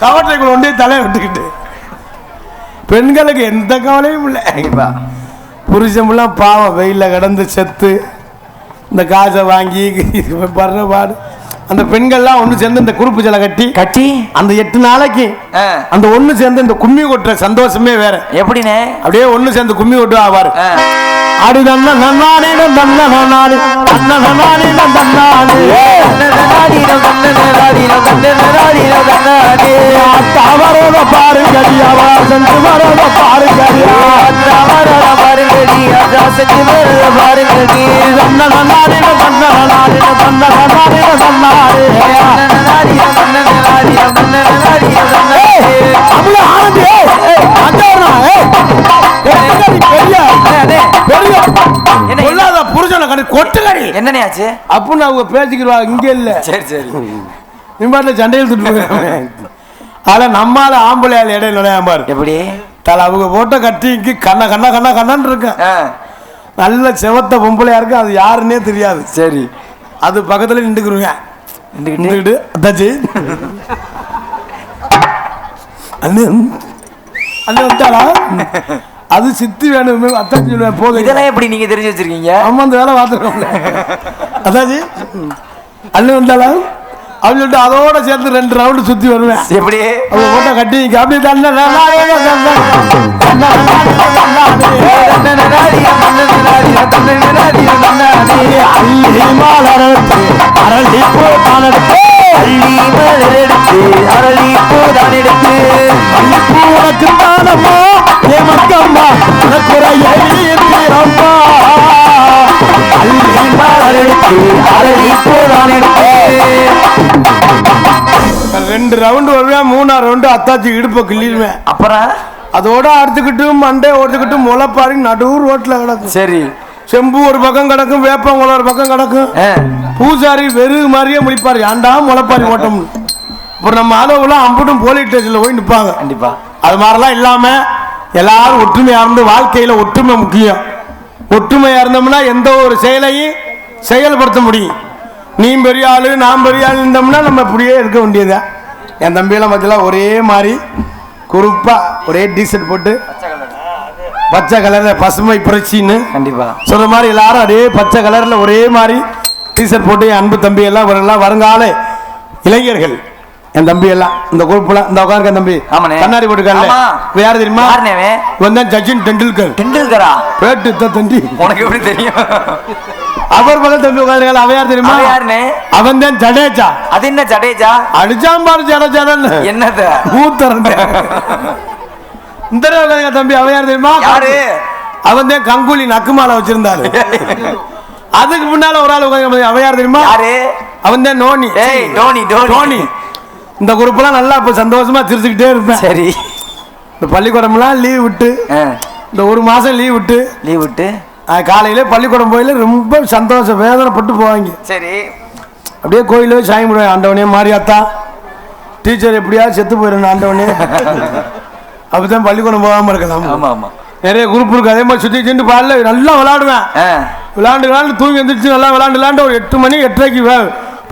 [SPEAKER 1] கவட்டைக்குள்ள ஒன்றே தலையை விட்டுக்கிட்டு பெண்களுக்கு எந்த கவலையும் இல்லை புருஷமெல்லாம் பாவம் வெயில கடந்து செத்து இந்த காசை வாங்கி படுற பாடு அந்த பெண்கள்லாம் ஒண்ணு சேர்ந்து இந்த குறுப்பு சேலை கட்டி அந்த 8 நாளைக்கு அந்த ஒண்ணு சேர்ந்து இந்த கும்மி கொட்டுற சந்தோஷமே வேற
[SPEAKER 2] எப்படின்னு அப்படியே
[SPEAKER 1] ஒண்ணு சேர்ந்து கும்மி கொட்டு ஆவாரு ஆடு தன்ன நன்னானே தன்ன நன்னானே தன்ன நன்னானே தன்னானே அவரோட பாருங்கடி அவா சென்று வரோட பாருங்கடி பாருங்கடி சென்று வரோட பாருங்கடி தன்ன நன்னானே தன்ன நன்னானே தன்ன நன்னானே தன்னானே அவ்வளோ ஆனது புருஷனை கண்டு கொட்டுக்கடி
[SPEAKER 2] என்னச்சு
[SPEAKER 1] அப்படின்னு அவங்க பேசிக்கிடுவாங்க இங்க இல்ல
[SPEAKER 2] சரி சரி
[SPEAKER 1] நிம்பாட்டில் சண்டையில் துட்டு ஆனா நம்மால ஆம்பளையால் இடையில நுழையாம்பாரு
[SPEAKER 2] எப்படி
[SPEAKER 1] தலை அவங்க போட்ட கட்டிக்கு கண்ணன்னு இருக்கு நல்ல செவத்த பொம்பளையா இருக்கு அது யாருன்னே தெரியாது
[SPEAKER 2] சரி
[SPEAKER 1] அது பக்கத்துல நின்றுக்குருங்க அதாச்சு அது சித்தி வேணும் அத்தாச்சி போதும்
[SPEAKER 2] இதெல்லாம் எப்படி நீங்க தெரிஞ்சு வச்சிருக்கீங்க
[SPEAKER 1] ஆமா அந்த வேலை பார்த்துருக்கோம்ல அதாச்சி அண்ணன் வந்தாலும் அப்படின்னு சொல்லிட்டு அதோட சேர்த்து 2 ரவுண்டு சுத்தி வருவேன்
[SPEAKER 2] எப்படி
[SPEAKER 1] அவங்க போட்டோ கட்டி அப்படி உனக்கு தானம்மா ஏமக்கம்மா ரெண்டு ரவுண்டு வருவேன் 3ஆவது ரவுண்டு அத்தாச்சி இடுப்பை கிள்ளிடுவேன்
[SPEAKER 2] அப்புறம்
[SPEAKER 1] அதோட அறுத்துக்கிட்டு மண்டே ஓடுத்துக்கிட்டு முளைப்பாரி நடுவு ரோட்ல கிடக்கும்
[SPEAKER 2] சரி
[SPEAKER 1] செம்பு ஒரு பக்கம் கிடக்கும் வேப்பங்குளம் ஒரு பக்கம் கிடக்கும் பூசாரி வெறு மாதிரியே முடிப்பாரு ஏன்டா முளைப்பாரி ஓட்டம்னு அப்புறம் நம்ம அளவுல அம்புட்டும் போலீஸ் ஸ்டேஷன்ல போய் நிற்பாங்க
[SPEAKER 2] கண்டிப்பா
[SPEAKER 1] அது மாதிரிலாம் இல்லாம எல்லாரும் ஒற்றுமையா இருந்து வாழ்க்கையில ஒற்றுமை முக்கியம் ஒற்றுமையா இருந்தோம்னா எந்த ஒரு செயலையும் செயல்படுத்த முடியும் நீ பெரிய ஆளு நான் பெரிய ஆளு இருந்தோம்னா நம்ம இப்படியே இருக்க வேண்டியதா என் தம்பியெல்லாம் பார்த்தீங்களா ஒரே மாதிரி குறுப்பா ஒரே டிஷர்ட் போட்டு பச்சை கலர்ல பசுமை புரட்சின்னு
[SPEAKER 2] கண்டிப்பா
[SPEAKER 1] சொல்ற மாதிரி எல்லாரும் அதே பச்சை கலர்ல ஒரே மாதிரி டீஷர்ட் போட்டு என் அன்பு தம்பி எல்லாம் இவரெல்லாம் வருங்கால இளைஞர்கள். என் தம்பி எல்லாம் இந்த குரூப்ல இந்த உட்கார்க்க தம்பி கண்ணாடி போட்டுக்கால யாரு தெரியுமா? இவன் தான் சச்சின் டெண்டுல்கர்.
[SPEAKER 3] டெண்டுல்கரா?
[SPEAKER 1] பேட்டு தண்டி
[SPEAKER 3] உனக்கு எப்படி தெரியும்?
[SPEAKER 1] அவர் பக்கம் தம்பி உட்கார்க்கால அவன் யார் தெரியுமா? அவன் தான் ஜடேஜா. அது என்ன ஜடேஜா? அடிச்சாம் பாரு ஜடேஜான்னு. என்னது ஊத்தரண்ட இந்த தம்பி அவன் யார் தெரியுமா? யாரு? அவன் தான் கங்குலி நக்குமால வச்சிருந்தாரு. அதுக்கு முன்னால ஒரு ஆள் உட்கார்ந்து அவன் யார் தெரியுமா? அவன் தான் நோனி. டோனி. இந்த குரூப்லாம் நல்லா இப்ப சந்தோஷமா சிரிச்சுக்கிட்டே இருப்பேன். சரி, இந்த பள்ளிக்கூடம்லாம் லீவ் விட்டு இந்த ஒரு மாசம் லீவ் விட்டு காலையில பள்ளிக்கூடம் போயில ரொம்ப சந்தோஷம் வேதனைப்பட்டு போவாங்க. சரி, அப்படியே கோயிலே சாமி முடியும். ஆண்டவனே மாரியாத்தா டீச்சர் எப்படியாவது செத்து போயிடணும் ஆண்டவனே. அப்பதான் பள்ளிக்கூடம் போகாம இருக்கலாம். ஆமா ஆமா, நிறைய குரூப் இருக்கு. அதே மாதிரி சுத்தி சென்று பாடல நல்லா விளையாடுவேன். விளையாண்டு தூங்கி எந்திரிச்சு நல்லா விளையாண்டு ஒரு 8 மணி 8:30க்கு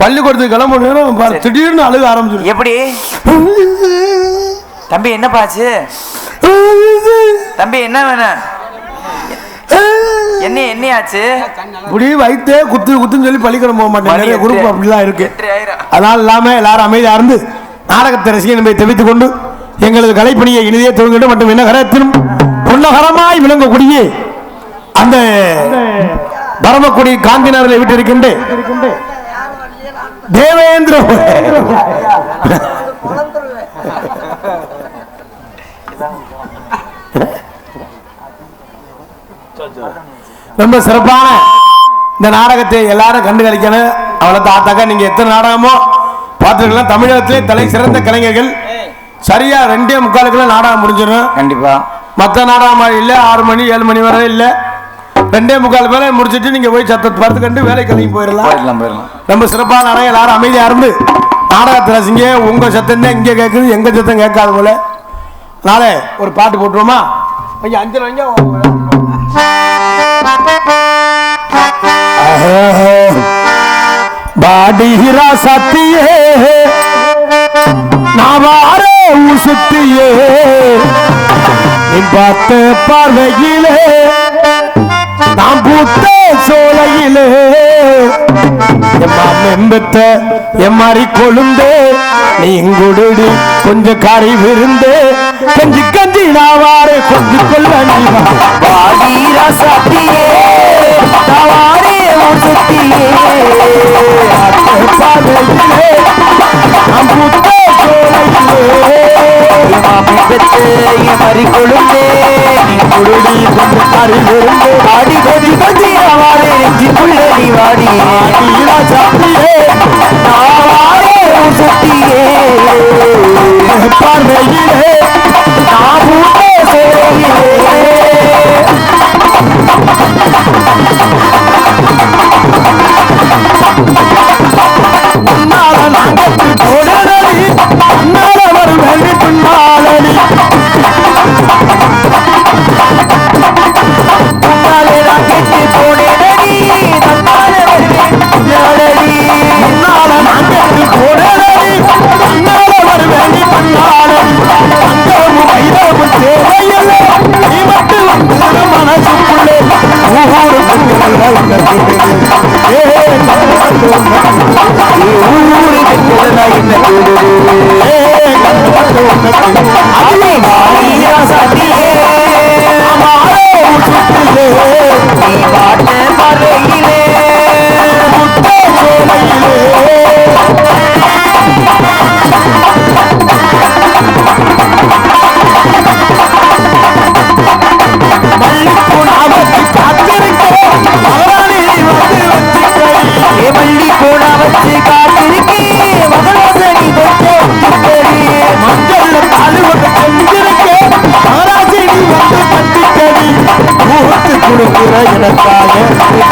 [SPEAKER 1] பள்ளிக்கூடத்துக்கு கிளம்பணும். திடீர்னு அழுக ஆரம்பிச்சு. எப்படி தம்பி என்ன பாச்சு? தம்பி என்ன வேணும்? என்னையாச்சு? இப்படி வைத்தே குத்துன்னு சொல்லி பள்ளிக்கூடம் போக மாட்டேன். நிறைய குரூப் அப்படிலாம் இருக்கு. அதனால இல்லாம எல்லாரும் அமைதியா இருந்து நாடகத்தை ரசிகை நம்மை தெரிவித்துக் கொண்டு எங்களது கலைப்பணியை இனிதே துவங்கிட்டு மற்றும் விண்ணகரத்திலும் பொன்னகரமாய் விளங்கக்கூடிய அந்த பரமக்குடி காந்திநகரை விட்டு இருக்கின்றேன் தேவேந்திர ரொம்ப சிறப்பான இந்த நாடகத்தை எல்லாரும் கண்டு கழிக்கணும். அவளை தாத்தாக்கா நீங்க எத்தனை நாடகமோ பார்த்துருக்கலாம். தமிழகத்திலே தலை சிறந்த கலைஞர்கள். சரியா 2:45 நாடகம் முடிஞ்சிடும். கண்டிப்பா மற்ற நாடகம் மாதிரி இல்லை. 6 மணி 7 மணி வரை இல்லை. 2:45 மேல முடிச்சுட்டு நீங்க போய் சத்தத்தை பார்த்து கண்டு வேலை கிளம்பி போயிடலாம். ரொம்ப சிறப்பான நாடகம். எல்லாரும் அமைதியா இருந்து நாடகத்தை ரசிங்க. உங்க சத்தம் தான் இங்க கேட்குது, எங்க சத்தம் கேட்காது போல. நாளை ஒரு பாட்டு போட்டுருவோமா? 5 வைங்க. பாடிகிறா சத்தியே நாவாரே சுத்தியே நீ பார்த்த பார்வையிலே நாம் பூத்த சோலையிலே எம்பத்த எம்மாறி கொழுந்து நீ இங்குடி கொஞ்சம் கறி விருந்து கஞ்சி நாவாரே கொஞ்சம் கொள்ள நீரா சத்தியே நாவாரே சுத்தியே பார்வையிலே நாம் பூத்த சோலையிலே மறி கொழுந்தே நீ குருடி கொஞ்சம் கறி விருந்து வாடி கொஞ்சி நாவாரே நெஞ்சுக்குள்ள நீ வாடி சத்தியே நாவாரே சுத்தியே பார்வையிலே நான் பூத்த சோலையிலே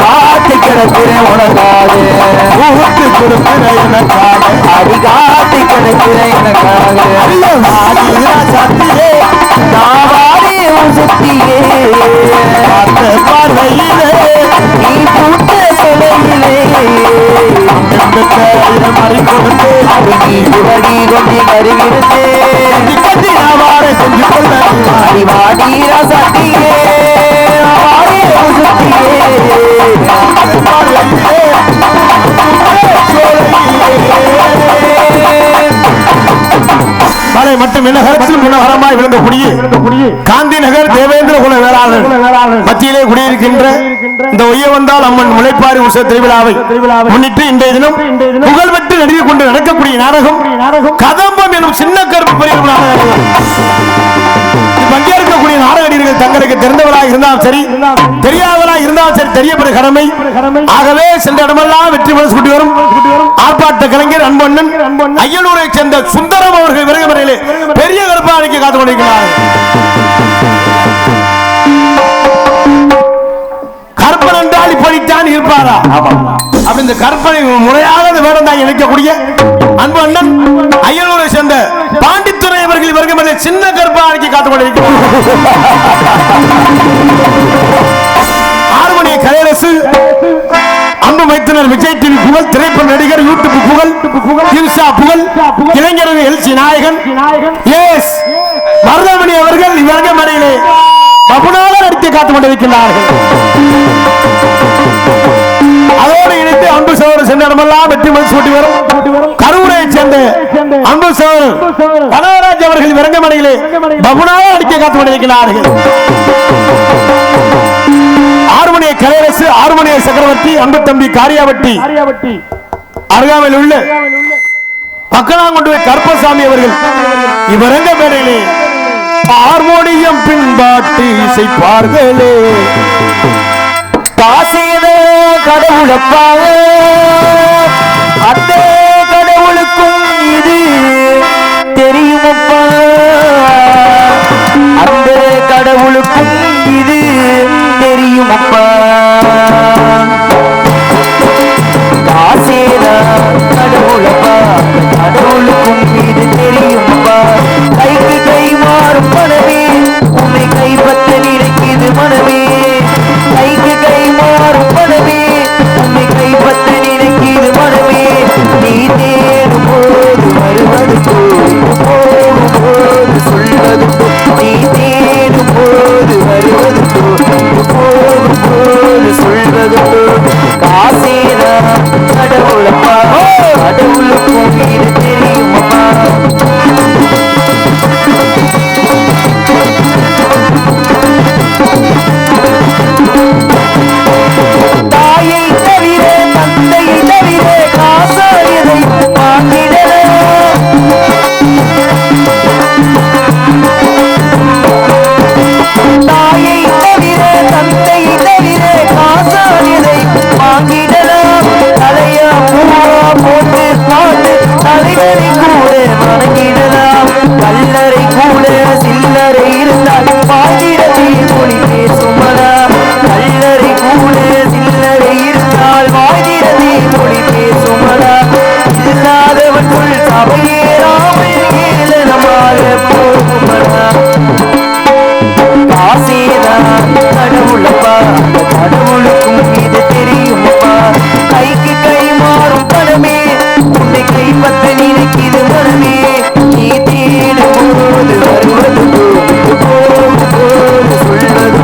[SPEAKER 1] காத்து கிடக்கிற உனக்காக ஊத்து கொடுக்கிற எனக்காக அடிகாத்து கிடக்கிற எனக்காக சத்தியே நாவாரே சுத்தியே பார்வையிலே நீ பூத்த சொலையிலே மறி கொடுத்து நீ குரடி கொண்டி கருவிருந்தே கஞ்சி நாவாரே செஞ்சு கொள்ள வாடீரா சத்தியே சுத்தியே விளங்கக்கூடிய காந்தி நகர் தேவேந்திர குல வேளாளர் மத்தியிலே குடியிருக்கின்ற இந்த ஒய்ய வந்தால் அம்மன் முளைப்பாரி உற்சவ திருவிழாவை முன்னிட்டு இன்றைய தினம் புகழ்பெற்று நடிகை கொண்டு நடக்கக்கூடிய நாடகம் கதம்பம் எனும் சின்ன கருப்பு பெரிய பங்கேற்கக்கூடிய நாடகடிகள் தங்களுக்கு தெரிந்தவராக இருந்தாலும் சரி தெரியாதவராக இருந்தாலும் சரி தெரியப்படும் கடமை. ஆகவே சென்ற இடமெல்லாம் வெற்றி பரிசு கூட்டி வரும் ஆர்ப்பாட்ட கலைஞர் அன்பண்ணன் அய்யலூரை சேர்ந்த சுந்தரம் அவர்கள் விரைவு முறையிலே பெரிய கருப்பாணிக்கு காத்துக் கொண்டிருக்கிறார். கற்பன் என்றால் இப்படித்தான் இருப்பாரா? அப்படி இந்த கற்பனை முறையாக வேடம் தான் இணைக்கக்கூடிய அன்பு அண்ணன் அய்யலூரை சேர்ந்த பாண்டித்துறை அவர்கள் வருகிற சின்ன கருப்பாணிக்கு காத்துக் கொண்டிருக்கிறார். ஆறுமணி கலையரசு அன்பு மைத்தினர் விஜய் டிவி புகழ் திரைப்பட நடிகர் யூடியூப் புகழ் திரிஷா புகழ் இளைஞர்கள் எழுச்சி நாயகன் எஸ் மருதமணி அவர்கள் இவரங்க மனையிலே பபுனாக நடித்து காத்துக் கொண்டிருக்கிறார்கள். அதோடு இணைத்து அன்பு சோழர் சென்றமெல்லாம் வெற்றி மதிச்சு கூட்டி வரும் கரூரை சேர்ந்த அன்பு சோழர் கனகராஜ் அவர்கள் இவரங்க மனையிலே பபுனாக நடிக்க காத்துக் கொண்டிருக்கிறார்கள். ஆறுமணிய கலையரசு ஆறுமணிய சக்கரவர்த்தி அன்பு தம்பி காரியாவட்டி அருகாமையில் உள்ள பக்கனாங்குண்டு கருப்பசாமி அவர்கள் இவரங்க மேடையிலே ஹார்மோனியம் பின்பாட்டு இசைப்பார்களே.
[SPEAKER 2] காசேத கடவுளப்பாக அந்த கடவுளுக்கும் இது தெரியுமப்பா, அந்த கடவுளுக்கும் இது தெரியுமப்பா. காசேதா கடவுளப்பா கடவுளுக்கும் இது தெரியுமப்பா. கைக்கு கை மாறும் மனமே உன்னை கைப்பற்ற நினைக்குது மனமே. கைக்கு கை மாறும் மனமே உன்னை கைப்பற்ற நினைக்குது மனமே. நீ தேடும் போது வருவது போகும் போது சொல்வது நீ தேடும் போது வருவது போகும் போது சொல்வது காசேதா கடவுளப்பா கடவுளுக்கும் இது தெரியுமப்பா. தாயை தவிர தந்தையை தவிர காசாரியதை வாங்கிடலாம். தாயை தவிர தந்தையை தவிர காசாரியதை வாங்கிடலாம். தலையா பூவா போட்டு பாட்டு தலைவரை கூட வணங்கிடலாம். கல்லறை கூட சில்லறை இருந்தால் பாதிரத்தை மொழி பேசுமடா. கல்லறை கூட சில்லறை இருந்தால் வாதிரத்தை மொழி பேசுமடா. இல்லாதவற்றுள் சபையேறாமல் ஏளனமாக போகுமடா. காசேதா கடவுளப்பா கடவுளுக்கும் இது தெரியுமப்பா. கைக்கு கை மாறும் பணமே உன்னை கைப்பற்ற நினைக்குது மனமே. நீ தேடும் போது வருவது போகும் போது சொல்வது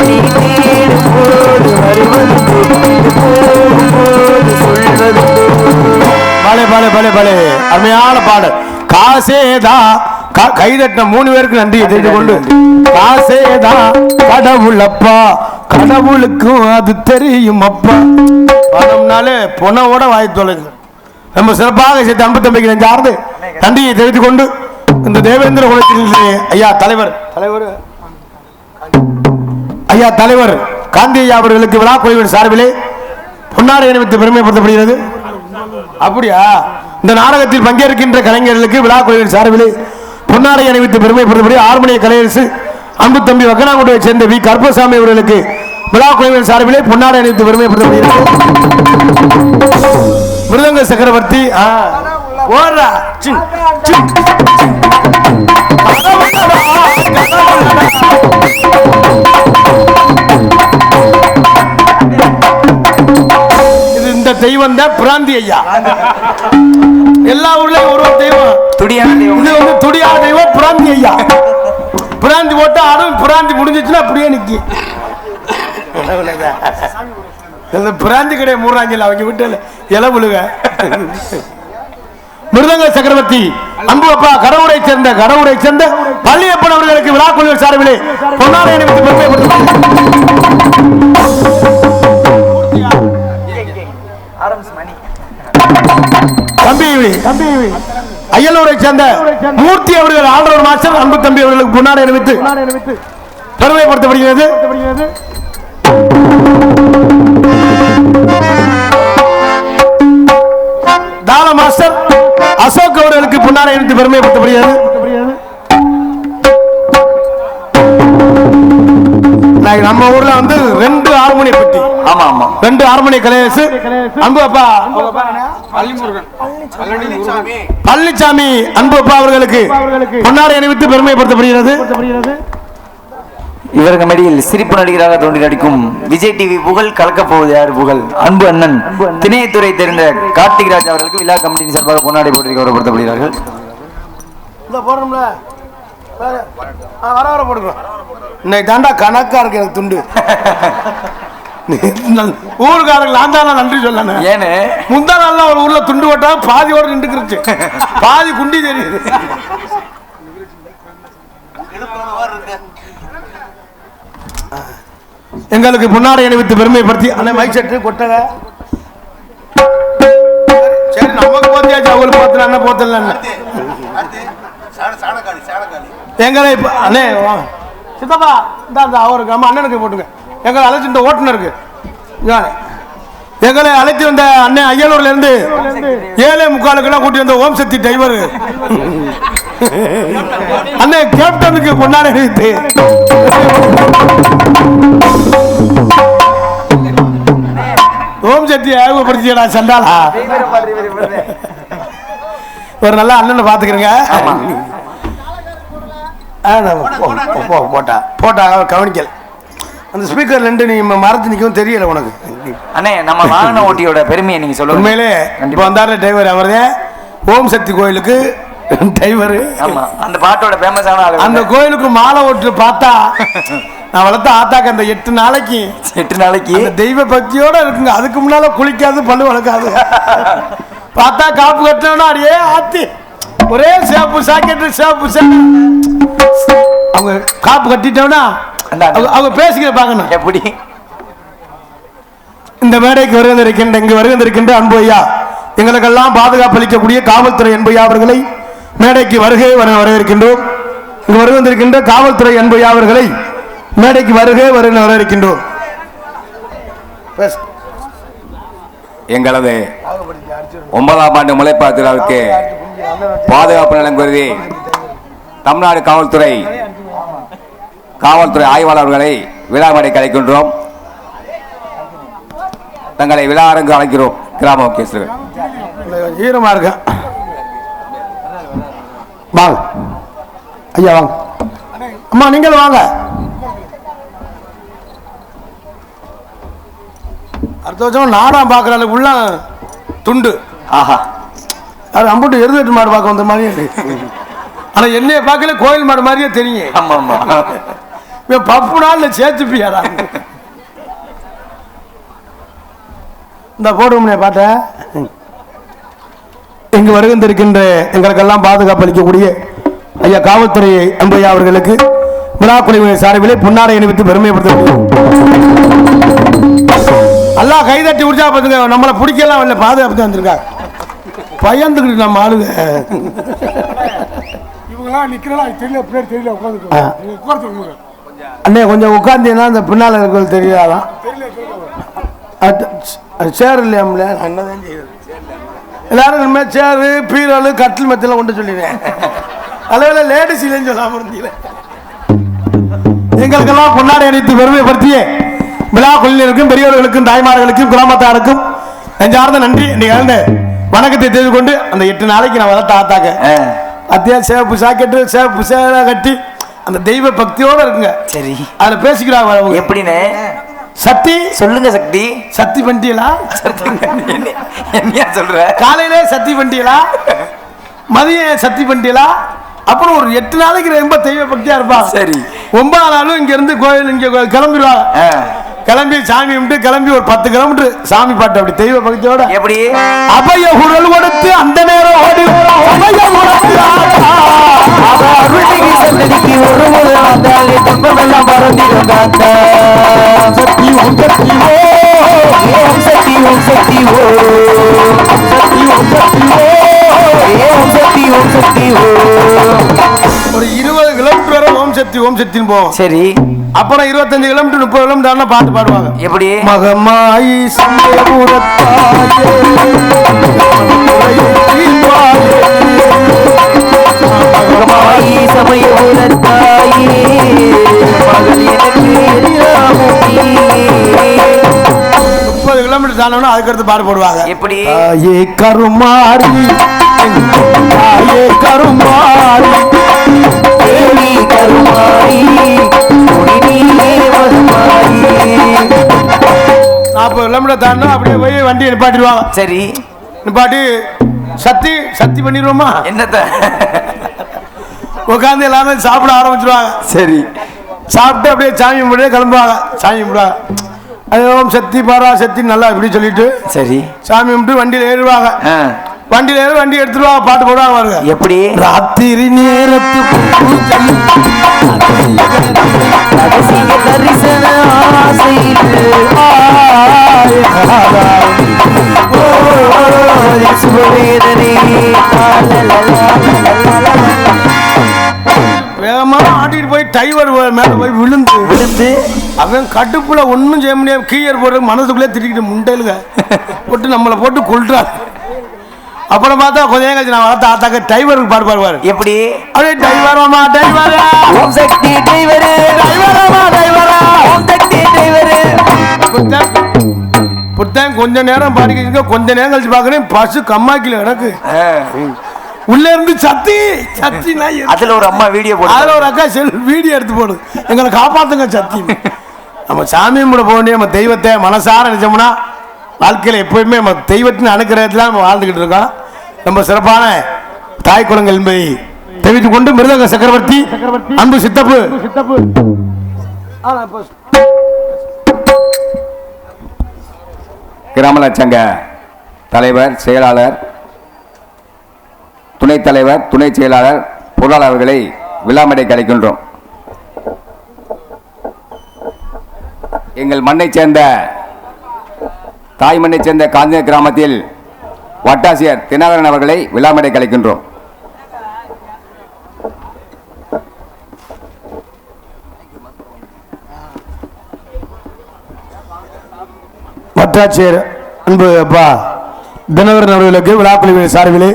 [SPEAKER 2] நீ தேடும் போது வருவது போகும் போது சொல்வது.
[SPEAKER 1] பலே பலே பலே பலே அருமையான பாடல். காசேதா கைதட்ட 3 பேருக்கு நன்றியை தெரிந்து கொண்டு காசேதா கடவுளப்பா கடவுளுக்கும் அது தெரியும் அப்பா. பணம்னாலே பொண்ணோட வாய் தொலைங்க. நம்ம சிறப்பாக சேர்த்து அன்பு தம்பிக்கு நெஞ்சார்ந்து நன்றியை தெரிவித்துக் கொண்டு இந்த தேவேந்திர குலத்தில் ஐயா தலைவர் காந்தி ஐயா அவர்களுக்கு விழா குழுவின் சார்பிலே பொன்னாடை அணிவித்து பெருமைப்படுத்தப்படுகிறது. அப்படியா? இந்த நாடகத்தில் பங்கேற்கின்ற கலைஞர்களுக்கு விழா குழுவின் சார்பிலே பொன்னாடை அணிவித்து பெருமைப்படுத்தப்படி ஆறுமணிய கலையரசு அன்பு தம்பி வக்கனாங்குடியை சேர்ந்த வி கருப்பசாமி அவர்களுக்கு விழா குழுவின் சார்பிலே பொன்னாடை அணிவித்து பெருமைப்படுத்தப்படுகிறது. மிருதங்க சக்கரவர்த்தி இது இந்த தெய்வம் தான் பிராந்தி ஐயா. எல்லா ஊர்லயும் ஒரு தெய்வம் துடியான தெய்வம். இது வந்து துடியான தெய்வம் பிராந்தி ஐயா. பிராந்தி போட்டு ஆடும். பிராந்தி முடிஞ்சிச்சுன்னா அப்படியே நிக்கி. பிராந்தி கிடையாது மூறாஞ்சில் அவங்க விட்டு இலை விழுக மிருதங்க சக்கரவர்த்தி அன்பு அப்பா கடவுரை சேர்ந்த பள்ளியப்பன் அவர்களுக்கு விழா குழுவின் சார்பிலே பொன்னாடை அணிவித்து தம்பி அயலூரை சேர்ந்த மூர்த்தி அவர்கள் ஆல்ரவுண்ட் மாஸ்டர் அன்பு தம்பி அவர்களுக்கு பொன்னாடை அணிவித்து பெருமைப்படுத்தப்படுகிறது. தாள மாஸ்டர் அசோக் அவர்களுக்கு பொன்னாடை அணிவித்து பெருமைப்படுத்தப்படுகிறது. நம்ம ஊர்ல வந்து 2 ஹார்மோனி பெட்டி.
[SPEAKER 2] ஆமா ஆமா
[SPEAKER 1] 2 ஹார்மோனி கலையரசு அன்பு அப்பா பழனிசாமி அன்பு அப்பா அவர்களுக்கு பொன்னாடை அணிவித்து பெருமைப்படுத்தப்படுகிறது.
[SPEAKER 2] இவருக்கு மடியில் சிரிப்பு நடிகராக தோன்றி நடிக்கும் விஜய் டிவி புகழ் கலக்கப் போவது யார் புகழ் அன்பு அண்ணன் திணையத்துறை தெரிந்த கார்த்திக்ராஜ் அவர்களுக்கு விழா கமிட்டியின் சார்பாக பொன்னாடை போட்டி கௌரவப்படுத்தப்படுகிறார்கள்.
[SPEAKER 1] இன்னைக்கு தாண்டா கணக்கா இருக்கு எனக்கு துண்டு. ஊருக்காரர்கள் நான் தான் நன்றி சொல்லணும்.
[SPEAKER 2] ஏன்னு
[SPEAKER 1] முந்தா நாள்ல ஒரு ஊர்ல துண்டு போட்டா பாதியோட நின்றுக்கிருச்சு, பாதி குண்டி தெரியுது. எங்களுக்கு பொன்னாடை அணிவித்து பெருமைப்படுத்தி அந்த மைக் செட்டு கொட்டக சரி நமக்கு போத்தியாச்சு, அவங்களுக்கு போத்தல என்ன போத்தல எங்களை அண்ணே சித்தப்பா இந்த அவருக்கு நம்ம அண்ணனுக்கு போட்டுங்க. எங்களை அழைச்சி இந்த ஓட்டுநருக்கு எங்களை அழைத்து வந்த அண்ணன் அய்யலூர்ல இருந்து 7:45 கூட்டி வந்த ஓம் சக்தி டிரைவர் அண்ணன் கேப்டனுக்கு பொன்னாடை அணிவித்து ஓம் சக்தி அறிமுகப்படுத்தியடா சண்டாளா. ஒரு நல்ல அண்ணனை பாத்துக்கிறேங்க. போட்டா கவனிக்கல அந்த ஸ்பீக்கர் 2 நீ மறந்து நிற்கவும் தெரியல உனக்கு.
[SPEAKER 2] அண்ணே நம்ம வாகன ஓட்டியோட பெருமையை நீங்க சொல்லுங்க.
[SPEAKER 1] உண்மையிலே இப்போ வந்தாரு டிரைவர் அவர்தான் ஓம் சக்தி கோயிலுக்கு டிரைவர்.
[SPEAKER 2] அந்த பாட்டோட ஃபேமஸான
[SPEAKER 1] அந்த கோயிலுக்கு மாலை ஓட்டு பார்த்தா நான் வளர்த்த ஆத்தாக்கு அந்த 8 நாளைக்கு தெய்வ பக்தியோட இருக்குங்க. அதுக்கு முன்னால குளிக்காது பல்லு வளர்க்காது. பார்த்தா காப்பு கட்டினோன்னா அடியே ஆத்தி ஒரே சேப்பு சாக்கெட்டு அவங்க காப்பு கட்டிட்டோம்னா அவங்க பேசிக்கிற பார்க்கணும்.
[SPEAKER 2] எப்படி
[SPEAKER 1] இந்த மேடைக்கு வருகின்ற அன்பு ஐயா எங்களுக்கெல்லாம் பாதுகாப்பு அளிக்கக்கூடிய காவல்துறை அன்பு ஐயா அவர்களை மேடைக்கு வரவேற்கின்றோம். இங்கு வருகின்ற காவல்துறை அன்பு ஐயா அவர்களை மேடைக்கு வரவேற்கின்றோம்.
[SPEAKER 3] எங்களது 9ஆம் ஆண்டு முளைப்பாட்டு விழாவுக்கு பாதுகாப்பு நலன் கருதி தமிழ்நாடு காவல்துறை ஆய்வாளர்களை விழா மேடை அழைக்கின்றோம். தங்களை விழா அரங்கு அழைக்கிறோம். கிராம முக்கியஸ்தர்கள்
[SPEAKER 1] ஈரமா இருக்க வாங்க ஐயா, வாங்க அம்மா, நீங்கள் வாங்க. அடுத்த வருஷம் நாடாம் பார்க்கறாள் உள்ள துண்டு.
[SPEAKER 2] ஆஹா,
[SPEAKER 1] அது அம்புட்டு எருதுட்டு மாடு பார்க்க வந்த மாதிரியே. ஆனா என்னைய பார்க்கல கோயில் மாடு மாதிரியே தெரியும்.
[SPEAKER 2] ஆமா ஆமா,
[SPEAKER 1] பப்பு நாள்ல சேர்த்துப்பியாடா. இந்த போடுவோம்னே பாட்ட இங்கு வருகின்ற எங்களுக்கெல்லாம் பாதுகாப்பு அளிக்கக்கூடிய ஐயா காவல்துறை அன்பையா அவர்களுக்கு விழா குழுவின் சார்பிலே பொன்னாடை அணிவித்து பெருமைப்படுத்த அல்லா கைதட்டி உற்சாக பார்த்துங்க. நம்மளை பிடிக்கலாம் இல்லை, பாதுகாப்பு தான் வந்திருக்கா. பயந்துக்கிட்டு நம்ம ஆளுங்க அண்ணே கொஞ்சம் உட்கார்ந்தீங்கன்னா அந்த பின்னால் இருக்கிறது தெரியாதான். சேர் இல்லையாம்ல, என்னதான் செய்யுது எல்லாரும் இனிமேல் சேரு பீரோலு கட்டில் மெத்தெல்லாம் கொண்டு சொல்லிடுறேன். அளவில் லேடிஸ் இல்லைன்னு சொல்லாம இருந்தீங்க. எங்களுக்கெல்லாம் பொன்னாடை அணிவித்து பெருமைப்படுத்திய விழா குழுவினருக்கும் பெரியவர்களுக்கும் தாய்மார்களுக்கும் குடும்பத்தாருக்கும் நெஞ்சார்ந்த நன்றி வணக்கத்தை தெரிந்து கொண்டு அந்த 8 நாளைக்கு நான் வளர்த்த ஆத்தாக்க அத்தியா சேப்பு சாக்கெட்டு சேப்பு சேர கட்டி அந்த தெய்வ பக்தியோட இருக்குங்க. சரி, அதுல பேசிக்கிறாங்க.
[SPEAKER 2] எப்படின்னு
[SPEAKER 1] சக்தி சொல்லுங்க. சக்தி பண்டியலா
[SPEAKER 2] என்ன சொல்ற?
[SPEAKER 1] காலையிலே சக்தி பண்டியலா, மதியம் சக்தி பண்டியலா, அப்புறம் ஒரு 8 நாளைக்கு ரொம்ப தெய்வ பக்தியா இருப்பா. சரி, 9ஆம் நாளும் இங்க இருந்து கோயில் இங்க கிளம்பிடுவாங்க. கிளம்பி சாமி கும்பிட்டு கிளம்பி ஒரு 10 கிலோமீட்டர் சாமி பாட்டு அப்படி தெய்வ பக்தியோட
[SPEAKER 2] எப்படி
[SPEAKER 1] அபய குரல் கொடுத்து அந்த நேரம் ஓடி வரும் அபய குரல்
[SPEAKER 2] அருள்மிகு சன்னதிக்கு ஒரு முறை வந்தாலே துன்பமெல்லாம் பறந்திருந்தாங்க.
[SPEAKER 1] சக்தி ஓம் சக்தி
[SPEAKER 2] ஓம் சக்தி ஓம் சக்தி ஓம் சக்தி ஓம் சக்தி
[SPEAKER 1] ஒரு 20 கிலோமீட்டர் வரை ஓம் சக்தி ஓம் சக்தின்னு போவோம்.
[SPEAKER 2] சரி
[SPEAKER 1] அப்புறம் 25 கிலோமீட்டர் 30 கிலோமீட்டர் பாட்டு பாடுவாங்க.
[SPEAKER 2] எப்படி
[SPEAKER 1] மகமாயி
[SPEAKER 2] மகமாயி சமயபுரத்தாயே மகள் எனக்கு
[SPEAKER 1] 30 கிலோமீட்டர் தானோன்னா அதுக்கடுத்து பாட்டு போடுவாங்க.
[SPEAKER 2] எப்படி
[SPEAKER 1] தாயே கருமாரி தாயே கருமாரி
[SPEAKER 2] தேவி கருமாரி குடிநீரே மகமாரி.
[SPEAKER 1] 40 கிலோமீட்டர் தாண்டா அப்படியே போய் வண்டியை நிப்பாட்டிடுவாங்க.
[SPEAKER 2] சரி
[SPEAKER 1] நிப்பாட்டி சத்தி சத்தி பண்ணிடுவோமா
[SPEAKER 2] என்னத்த
[SPEAKER 1] உட்காந்து எல்லாமே சாப்பிட ஆரம்பிச்சிருவாங்க.
[SPEAKER 2] சரி
[SPEAKER 1] சாப்பிட்டு அப்படியே சாமி கும்பிட்டு கிளம்புவாங்க. சாமி கும்பிடுவாங்க. அது ஓம் சக்தி பாரா சக்தி நல்லா இப்படி சொல்லிட்டு
[SPEAKER 2] சரி
[SPEAKER 1] சாமி கும்பிட்டு வண்டியில் ஏறுவாங்க. வண்டியில் ஏறி வண்டி எடுத்துருவாங்க. பாட்டு போடுவாங்க பாருங்க.
[SPEAKER 2] எப்படி
[SPEAKER 1] ராத்திரி நேரத்து
[SPEAKER 2] தரிசன
[SPEAKER 1] வேகமா ஆட்டிட்டு போய் டைவர் மேல போய் விழுந்து
[SPEAKER 2] விழுந்து
[SPEAKER 1] அவன் கட்டுப்புல ஒன்னும் செய்ய முடியாது. கீயர் போட்டு மனசுக்குள்ளே திட்டிக்கிட்டு முண்டையிலுங்க போட்டு நம்மளை போட்டு கொள்றாரு. அப்புறம் பார்த்தா கொஞ்ச நேரம் கழிச்சு நான் பார்த்தா ஆத்தாக்க டைவருக்கு பாடு பாடுவாரு.
[SPEAKER 2] எப்படி
[SPEAKER 1] அப்படியே டைவராமா டைவரா
[SPEAKER 2] ஓம் சக்தி டிரைவரு
[SPEAKER 1] டைவராமா டைவரா
[SPEAKER 2] ஓம் சக்தி டிரைவரு.
[SPEAKER 1] புத்தன் கொஞ்ச நேரம் பாடிக்க கொஞ்ச நேரம் கழிச்சு பாக்குறேன் பசு கம்மாக்கில கிடக்கு. உள்ள இருந்து சத்தி சத்தி நாய்.
[SPEAKER 2] அதுல ஒரு அம்மா வீடியோ போடு.
[SPEAKER 1] அதுல ஒரு அக்கா வீடியோ எடுத்து போடு எங்களை காப்பாத்துங்க சத்தி. நம்ம சாமி கூட போக வேண்டிய நம்ம தெய்வத்தை மனசார நினைச்சோம்னா வாழ்க்கையில எப்பயுமே நம்ம தெய்வத்தின் அனுக்கிரகத்துல நம்ம வாழ்ந்துகிட்டு இருக்கோம். ரொம்ப சிறப்பான தாய் குளங்கள் என்பதை தெரிவித்துக் கொண்டு மிருதங்க சக்கரவர்த்தி அன்பு சித்தப்பு
[SPEAKER 3] கிராம சங்க தலைவர் செயலாளர் துணைத் தலைவர் துணை செயலாளர் பொருளாளர்களை விழாமடை கலைக்கின்றோம். எங்கள் மண்ணை சேர்ந்த தாய் மண்ணை சேர்ந்த காஞ்சி கிராமத்தில் வட்டாசியர் தினகரன் அவர்களை விழாமடை கலைக்கின்றோம்.
[SPEAKER 1] வட்டாட்சியர் அன்பு அப்பா தினகரன் அவர்களுக்கு விழாக்குழுவின் சார்பிலே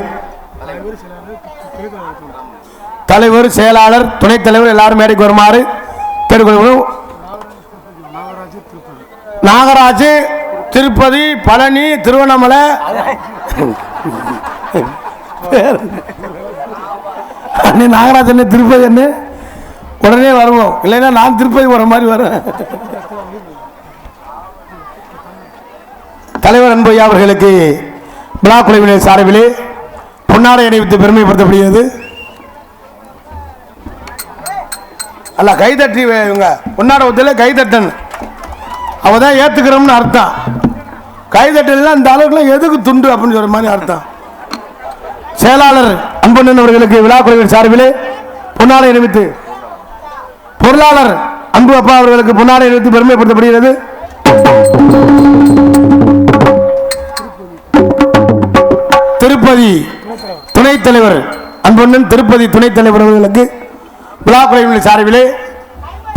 [SPEAKER 1] தலைவர் செயலாளர் துணைத் தலைவர் எல்லாரும் மேடைக்கு வருமாறு கேட்டுக்கொள்கிறோம். நாகராஜ் திருப்பதி பழனி திருவண்ணாமலை நாகராஜ் என்ன திருப்பதி என்ன உடனே வருவோம். இல்லைன்னா நான் திருப்பதி வர மாதிரி வரேன். தலைவர் அன்பையா அவர்களுக்கு பிளாக் குழுவினர் சார்பிலே பொன்னாடை அணிவித்து பெருமைப்படுத்தப்படுகிறது. அல்ல கைதட்டி இவங்க பொன்னாடை ஒத்துல கைதட்டன் அவதான் ஏத்துக்கிறோம்னு அர்த்தம். கைதட்டலாம் இந்த அளவுக்குலாம் எதுக்கு துண்டு அப்படின்னு சொல்ற மாதிரி அர்த்தம். செயலாளர் அன்பண்ணன் அவர்களுக்கு விழா குழுவின் சார்பிலே பொன்னாடை அணிவித்து பொருளாளர் அன்பு அப்பா அவர்களுக்கு பொன்னாடை அணிவித்து பெருமைப்படுத்தப்படுகிறது. திருப்பதி துணைத் தலைவர் அன்பண்ணன் திருப்பதி துணைத் தலைவர் அவர்களுக்கு விழா குழுவின் சார்பிலே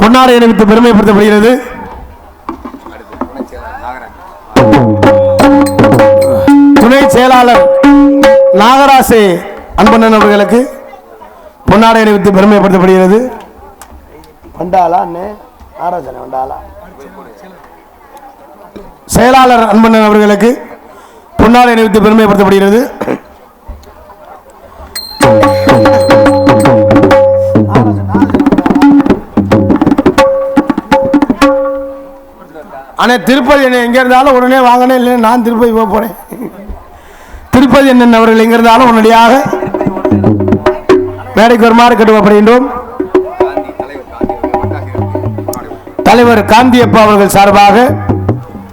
[SPEAKER 1] பொன்னாடை அணிவித்து பெருமைப்படுத்தப்படுகிறது. துணை செயலாளர் நாகராசு அன்பண்ணன் அவர்களுக்கு பொன்னாடை அணிவித்து பெருமைப்படுத்தப்படுகிறது. செயலாளர் அன்பண்ணன் அவர்களுக்கு பொன்னாடை அணிவித்து பெருமைப்படுத்தப்படுகிறது. ஆனா திருப்பதி என்ன எங்க இருந்தாலும் உடனே வாங்கினேன். இல்லை நான் திருப்பதி போக போறேன். திருப்பதி என்ன அவர்கள் எங்க இருந்தாலும் உடனடியாக மேடைக்கு வருமாறு கேட்டுக்கொள்ளப்படுகின்றோம். தலைவர் காந்தியப்பா அவர்கள் சார்பாக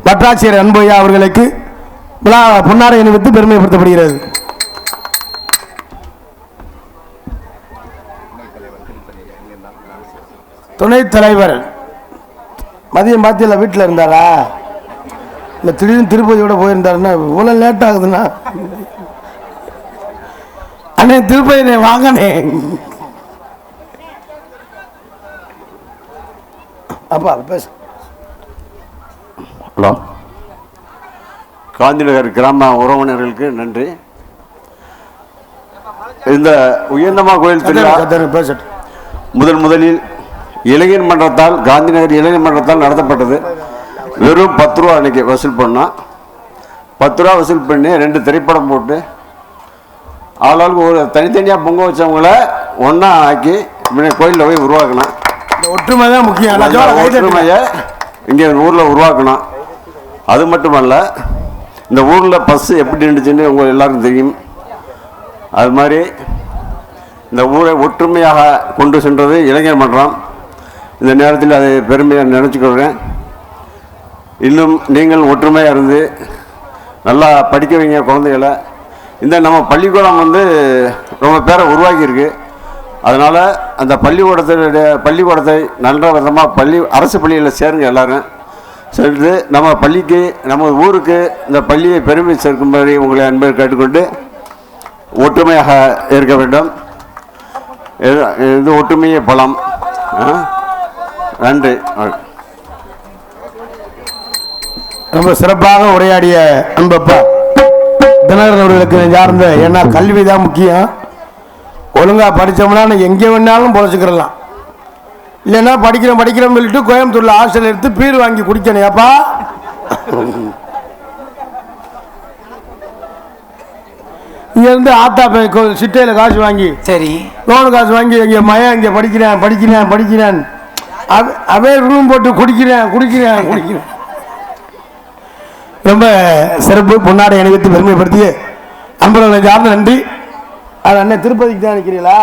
[SPEAKER 1] வட்டாட்சியர் அன்பையா அவர்களுக்கு விழா பொன்னாடை அணிவித்து பெருமைப்படுத்தப்படுகிறது. துணைத் தலைவர் மதியம் பார்த்தியில வீட்டில் இருந்தாரா இல்லை திடீர்னு திருப்பதியோட போயிருந்தாருன்னா இவ்வளோ லேட் ஆகுதுண்ணா அண்ணே திருப்பதி வாங்கண்ணே அப்பா பேச.
[SPEAKER 4] ஹலோ, காந்திநகர் கிராம உறவினர்களுக்கு நன்றி. இந்த உயர்ந்தமா கோயில் திருவிழா முதலில் இளைஞர் மன்றத்தால் காந்திநகர் இளைஞர் மன்றத்தால் நடத்தப்பட்டது. வெறும் 10 ரூபா அன்னைக்கு வசூல் பண்ணோம். 10 ரூபா வசூல் பண்ணி 2 திரைப்படம் போட்டு ஆளாளுக்கு ஒரு தனித்தனியாக பொங்க வச்சவங்கள ஒன்றா ஆக்கி கோயிலில் போய் உருவாக்கணும்.
[SPEAKER 1] ஒற்றுமை தான் முக்கியம்.
[SPEAKER 4] ஒற்றுமையை இங்கே ஊரில் உருவாக்கணும். அது மட்டுமல்ல, இந்த ஊரில் பஸ் எப்படி இருந்துச்சுன்னு உங்களுக்கு எல்லாருக்கும் தெரியும். அது மாதிரி இந்த ஊரை ஒற்றுமையாக கொண்டு சென்றது இளைஞர் மன்றம். இந்த நேரத்தில் அதை பெருமையாக நினச்சிக்கொள்கிறேன். இன்னும் நீங்கள் ஒற்றுமையாக இருந்து நல்லா படிக்க வைங்க குழந்தைகளை. இந்த நம்ம பள்ளிக்கூடம் ரொம்ப பேரை உருவாக்கியிருக்கு. அதனால் அந்த பள்ளிக்கூடத்தை நல்ல விதமாக அரசு பள்ளியில் சேருங்க எல்லாரும். சேர்ந்து நம்ம பள்ளிக்கு நம்ம ஊருக்கு இந்த பள்ளியை பெருமை சேர்க்கும்படி உங்களை அன்பை கேட்டுக்கொண்டு ஒற்றுமையாக இருக்க வேண்டும். இது ஒற்றுமையே பலம். நன்றி.
[SPEAKER 1] ரொம்ப சிறப்பாக உரையாடிய அன்பப்பா தினகரன் அவர்களுக்கு சார்ந்த, ஏன்னா கல்வி தான் முக்கியம். ஒழுங்கா படித்தோம்னா எங்கே வேணாலும் பொழைச்சிக்கிறலாம். இல்லைன்னா படிக்கிறோம் சொல்லிட்டு கோயம்புத்தூர்ல ஹாஸ்டல் எடுத்து பீர் வாங்கி குடிக்கணும். ஏப்பா இங்க இருந்து ஆத்தா சிட்டையில காசு வாங்கி
[SPEAKER 2] சரி
[SPEAKER 1] லோனு காசு வாங்கி இங்க மயம் இங்க படிக்கிறேன் அவே ரூம் போட்டு குடிக்கிறேன். ரொம்ப சிறப்பு. பொன்னாடை அணிவித்து பெருமைப்படுத்திய அன்பர்களை சார்ந்த நன்றி. அது அண்ணன் திருப்பதிக்கு தான் நிற்கிறீங்களா?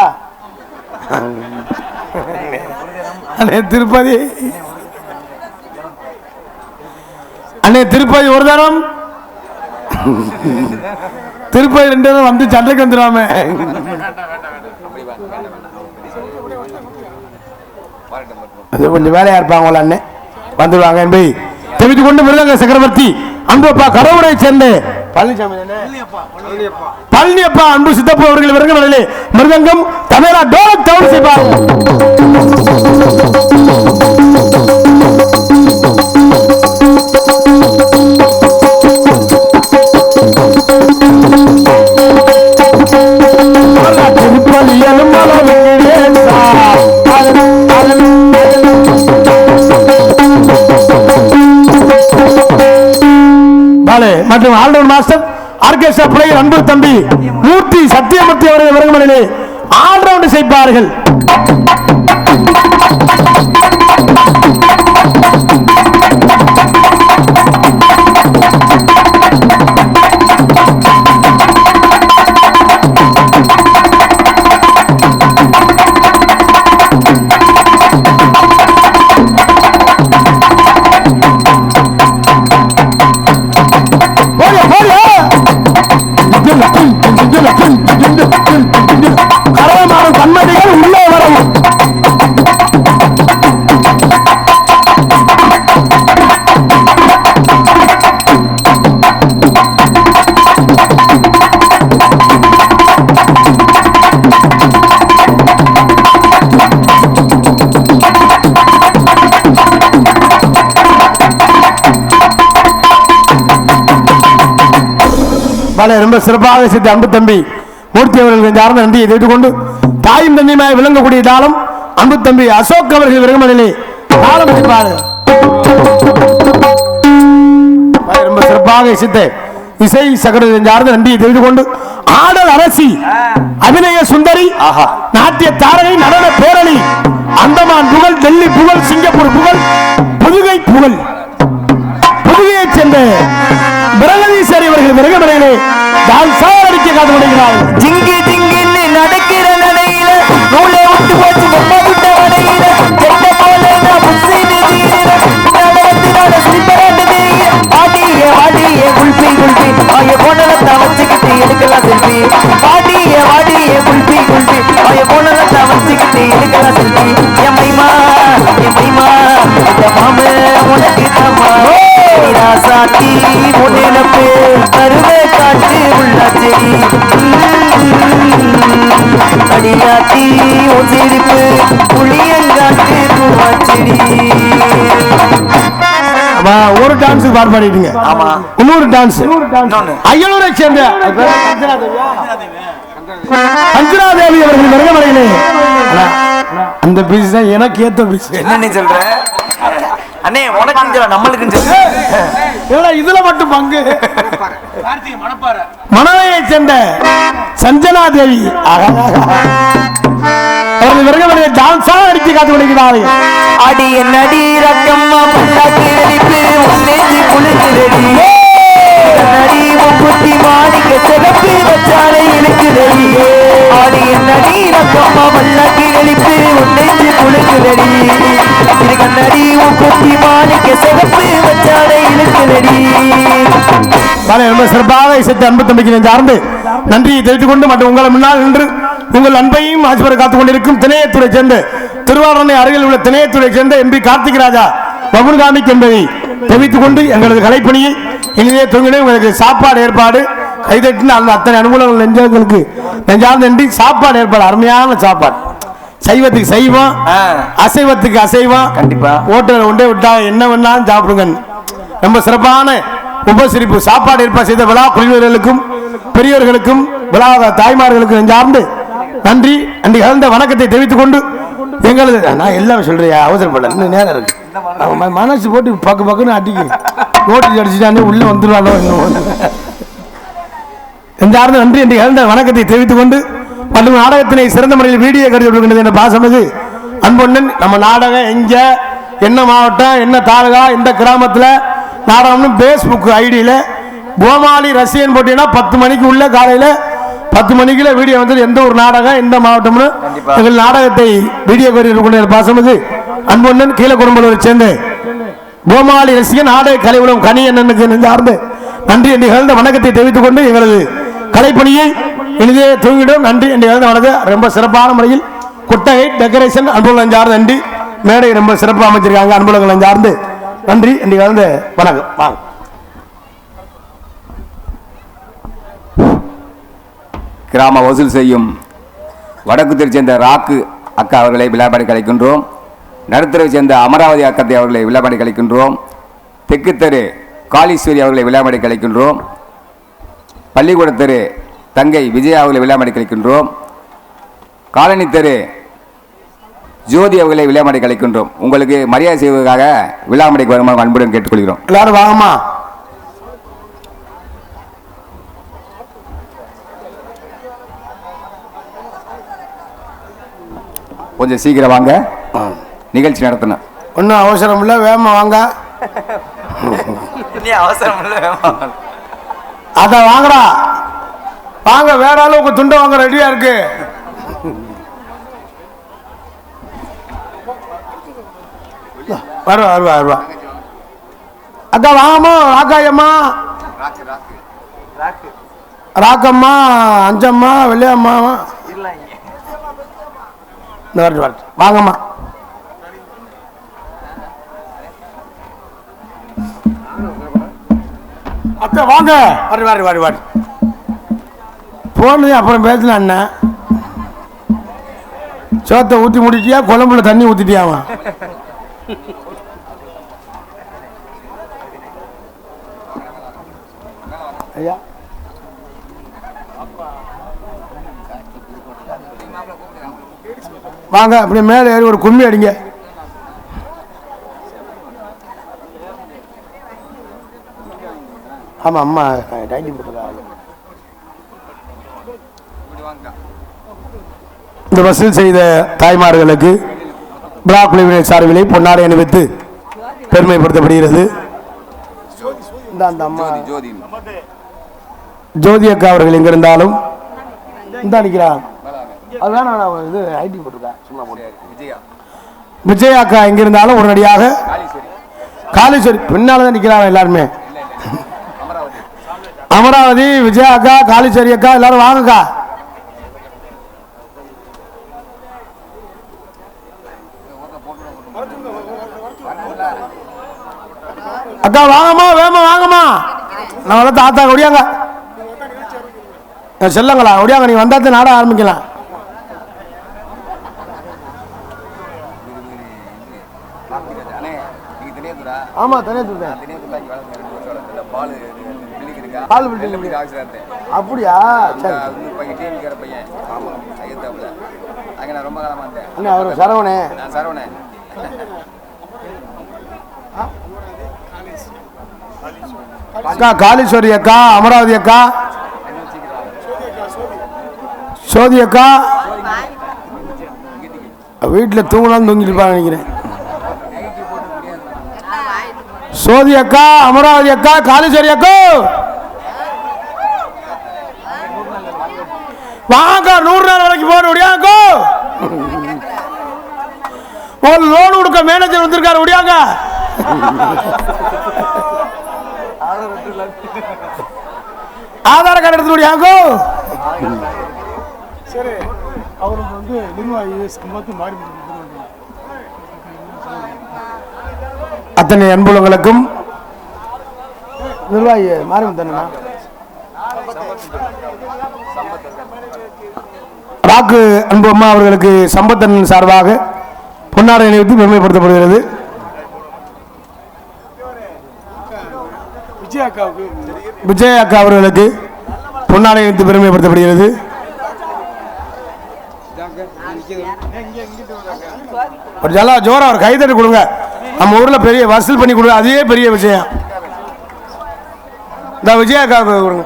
[SPEAKER 1] அண்ணே திருப்பதி ஒரு தரம், திருப்பதி 2 தரம் வந்து சண்டைக்கு வந்துடாம. கொஞ்சம் வேலையா இருப்பாங்களா அண்ணே, வந்துடுவாங்க என்பதை தெரிவித்துக் கொண்டு மிருதங்க சக்கரவர்த்தி அன்பப்பா கடவுளை சேர்ந்த பழனியப்பா அன்பு சித்தப்பா அவர்கள் விருங்கமலையிலே மிருதங்கம் தமிழா டோலக் தவுள் செய்வார். மற்றும் ஆல்ரவுண்ட் மாஸ்டர் ஆர்கெஸ்ட்ரா பிளேயர் அன்பு தம்பி மூர்த்தி சத்தியமூர்த்தி அவர்கள் விருங்கமலையிலே ஆல்ரவுண்ட் செய்வார்கள். கண்மணிகள் உள்ளே வரவும் ரொம்ப சிறப்பாக செய்த அன்பு தம்பி மூர்த்தி அவர்கள் சார்ந்த நன்றியை தெரிவித்துக் கொண்டு தாயும் தந்தையுமாய் விளங்கக்கூடிய தாளம் அன்பு தம்பி அசோக் அவர்கள் விருங்கமலையிலே தாளம் செய்வார்கள். ரொம்ப சிறப்பாக இசைத்த இசை சகோதரரை சார்ந்த நன்றியை தெரிவித்துக் கொண்டு ஆடல் அரசி, அபிநய சுந்தரி, நாட்டிய தாரகை, நடன பேரணி, அந்தமான் புகழ், டெல்லி புகழ், சிங்கப்பூர் புகழ், புதுகை புகழ், புதுகையைச் சேர்ந்த பிரகதீஸ்வரி அவர்கள் விருங்கமலையிலே அடிக்க காத்து முடிகிறார்கள்.
[SPEAKER 2] ஜிங்கி ஜிங்கின்னு நடக்கிற நடையில நூலை விட்டு போச்சு பொம்மை விட்ட வடையில செட்ட போல புசி நிதியில செல்வி வாடிய வாடிய குல்பி குல்பி வாய போனதை வச்சுக்கிட்டு எடுக்கலாம் செல்வி என் மைமா இந்த மாம உனக்கு தம்மா ராசாத்தி உடனப்பு கருவே காட்டு உள்ள செடி அடியாத்தி ஒசிரிப்பு புளியங்காட்டு பூவா செடி
[SPEAKER 1] ஒரு டான்ஸ் பாட்டு பாடிட்டீங்க.
[SPEAKER 2] ஆமா
[SPEAKER 1] இன்னொரு டான்ஸ் அய்யலூரை சேர்ந்த அஞ்சனா தேவி அவர்கள் மருதமலையிலே அந்த பீஸ் தான் எனக்கு ஏத்த பீஸ்.
[SPEAKER 2] என்ன சொல்ற அண்ணே உனக்கு நம்மளுக்கு
[SPEAKER 1] இதுல மட்டும் பங்கு மணலையை சேர்ந்த சஞ்சனா தேவி அவர்கள் மருதமலையை டான்ஸா அடித்து காத்து கொண்டிருக்கிறார்கள்.
[SPEAKER 2] அடி என்னடி ரக்கம்மா பல்லாக்கி அடிப்பு உன்னேஜி குளிக்குதடி நடி முக்குத்தி மாணிக்க சிறப்பு வச்சாலை இழுக்குதடி அடி என்னடி ரக்கம்மா பல்லாக்கி அடிப்பு உன்னேஜி குளிக்குதடி இது கண்ணடி முக்குத்தி மாணிக்க சிறப்பு வச்சாலை இழுக்குதடி.
[SPEAKER 1] ரொம்ப சிறப்பாக இசைத்த அன்பு தம்பிக்கு சார்ந்து நன்றியை தெரிவித்துக் கொண்டு மற்றும் உங்களை முன்னால் நின்று உங்கள் அன்பையும் ஆட்சிபெற காத்துக் கொண்டிருக்கும் திணையத்துறை சேர்ந்த திருவாரூரணை அருகில் உள்ள திணையத்துறை சேர்ந்த எம்பி கார்த்திக் ராஜா பபுர்காமிக் என்பதை தெரிவித்துக் கொண்டு எங்களது கலைப்பணியை இனிதே தொங்கினே உங்களுக்கு சாப்பாடு ஏற்பாடு கைதட்டின அந்த அத்தனை அனுகூலங்கள் நெஞ்சங்களுக்கு நெஞ்சார்ந்த நன்றி. சாப்பாடு ஏற்பாடு அருமையான சாப்பாடு, சைவத்துக்கு சைவம் அசைவத்துக்கு அசைவம்.
[SPEAKER 2] கண்டிப்பா
[SPEAKER 1] ஹோட்டல் ஒன்றே விட்டா என்ன வேணாலும் சாப்பிடுங்க. ரொம்ப சிறப்பான உபசரிப்பு சாப்பாடு ஏற்பாடு செய்த விழா குழுவினர்களுக்கும் பெரியவர்களுக்கும் விழா தாய்மார்களுக்கும் நெஞ்சார்ந்து நன்றி அன்றி கலந்த வணக்கத்தை தெரிவித்துக் கொண்டு எங்களது நான் எல்லாம் சொல்றியா அவசரப்படல இன்னும் நேரம் இருக்கு மனசு போட்டு பக்கு பக்குன்னு அடிக்கு நோட்டீஸ் அடிச்சுட்டானே உள்ள வந்துருவானோ நெஞ்சார்ந்து நன்றி அன்றி கலந்த வணக்கத்தை தெரிவித்துக் கொண்டு மற்றும் நாடகத்தினை சிறந்த முறையில் வீடியோ கருதி என்ற பாசமது அன்பொண்ணன் நம்ம நாடகம் எங்க என்ன மாவட்டம் என்ன தாலுகா எந்த கிராமத்தில் நாடகம்னு பேஸ்புக் ஐடியில் கோமாளி ரசிகன் போட்டீங்கன்னா 10 மணிக்கு உள்ள காலையில் 10 மணிக்குள்ள வீடியோ வந்து எந்த ஒரு நாடகம் எந்த மாவட்டம்னு எங்கள் நாடகத்தை வீடியோ கொண்டு பாசமது அன்பொண்ணன் கீழே குடும்பத்தை சேர்ந்து கோமாளி ரசிகன் நாடக கலைவுலம் கனி அண்ணனுக்கு நெஞ்சார்ந்து நன்றி என்று கலந்த வணக்கத்தை தெரிவித்துக் கொண்டு எங்களது கலைப்பணியை இனிதே தூங்கிடும். நன்றி என்று கலந்த வணக்கம். ரொம்ப சிறப்பான முறையில் குட்டகை டெக்கரேஷன் அன்புலகம் சார்ந்து நன்றி. மேடை ரொம்ப சிறப்பாக அமைச்சிருக்காங்க அன்புலகம் சார்ந்து நன்றி என்று கலந்த வணக்கம். வாங்க
[SPEAKER 3] கிராம வசூல் செய்யும் வடக்கு தெரு சேர்ந்த ராக்கு அக்கா அவர்களை விழாபாடி கலைக்கின்றோம். நடுத்தரவை சேர்ந்த அமராவதி அக்கத்தை அவர்களை விழாபாடி கலைக்கின்றோம். தெற்கு தெரு காளீஸ்வரி அவர்களை விழாபாடி கலைக்கின்றோம். பள்ளிக்கூட தெரு தங்கை விஜயா அவர்களை விழாபாடி கலைக்கின்றோம். காலனி தெரு ஜோதி அவர்களை விழாமடை கலைக்கின்றோம். உங்களுக்கு மரியாதை செய்வதற்காக விழாமடைக்கு வருமானம் அன்புடன் கேட்டுக்கொள்கிறோம்.
[SPEAKER 1] எல்லாரும் வாங்கம்மா.
[SPEAKER 3] கொஞ்சம் சீக்கிரம் வாங்க, நிகழ்ச்சி நடத்தணும்.
[SPEAKER 1] ஒன்றும் அவசரம் இல்லை, வேகமா வாங்க.
[SPEAKER 2] அவசரம் இல்லை,
[SPEAKER 1] அத வாங்கடா வாங்க. வேற அளவுக்கு துண்டை வாங்க ரெடியா இருக்கு. வருவா வருவா வருவா. அக்கா வாங்கம்மா. ராக்காயம்மா, ராக்கம்மா, அஞ்சம்மா, வெள்ளையம்மா வாங்கம்மா. அக்கா வாங்க. வரி வாரி வாரி வாரி போனது அப்புறம் பேசலாம். அண்ணன் சோத்தை ஊற்றி முடிச்சியா, குழம்புல தண்ணி ஊற்றிட்டியாமா? ஐயா வாங்க. அப்படியே மேலே ஏறி ஒரு கும்மி அடிங்க. ஆமா அம்மா டைனிங் போட்டுருக்காங்க. இந்த வசூல் செய்த தாய்மார்களுக்கு பிளாக் குழுவினர் சார்பிலே பொன்னாடை அணிவித்து பெருமைப்படுத்தப்படுகிறது. ஜோதி அக்கா அவர்கள் எங்க இருந்தாலும் இந்த அடிக்கிறான். அதுதான் நான் இது ஐடி போட்டிருக்கேன். சும்மா விஜயா அக்கா எங்க இருந்தாலும் உடனடியாக காளீஸ்வரி பின்னால்தான் நிற்கிறாங்க எல்லாருமே. அமராவதி, விஜயா அக்கா, காளீஸ்வரி அக்கா எல்லாரும் வாங்கக்கா. அக்கா வாங்கம்மா, வேமா வாங்கம்மா. நான் வளர்த்த ஆத்தா ஒடியாங்க செல்லங்களா, ஒடியாங்க. நீங்க வந்தாத்து நாட ஆரம்பிக்கலாம். ஆமா தனியா அப்படியா? அவரு சரவணே அக்கா, காளீஸ்வரி அக்கா, அமராவதி அக்கா, சோதி அக்கா வீட்டில் தூங்கலாம்னு தூங்கிட்டு இருப்பாங்க நினைக்கிறேன். சோதி அக்கா, அமராவதி அக்கா, காளீஸ்வரி அக்கா வாங்க. 100 நாள் வரைக்கும் போட முடியாங்க. ஒரு லோன் கொடுக்க மேனேஜர் வந்திருக்காரு. முடியாங்க ஆதார் கார்டு எடுத்து முடியாங்க. சரி, அவருக்கு வந்து நிர்வாகி சம்பத்து மாறி அத்தனை அன்புலங்களுக்கும் நிர்வாகி மாறி தானே வாக்கு அன்பு அம்மா அவர்களுக்கு சம்பத்தன் சார்பாக பொன்னாடை அணிவித்து பெருமைப்படுத்தப்படுகிறது. விஜயா அக்கா அவர்களுக்கு பொன்னாடை அணிவித்து பெருமைப்படுத்தப்படுகிறது. ஒரு ஜோரா ஒரு கைதட்டி கொடுங்க. நம்ம ஊர்ல பெரிய வசூல் பண்ணி கொடுங்க, அதே பெரிய விஷயம். இந்த விஜயா அக்கா கொடுங்க.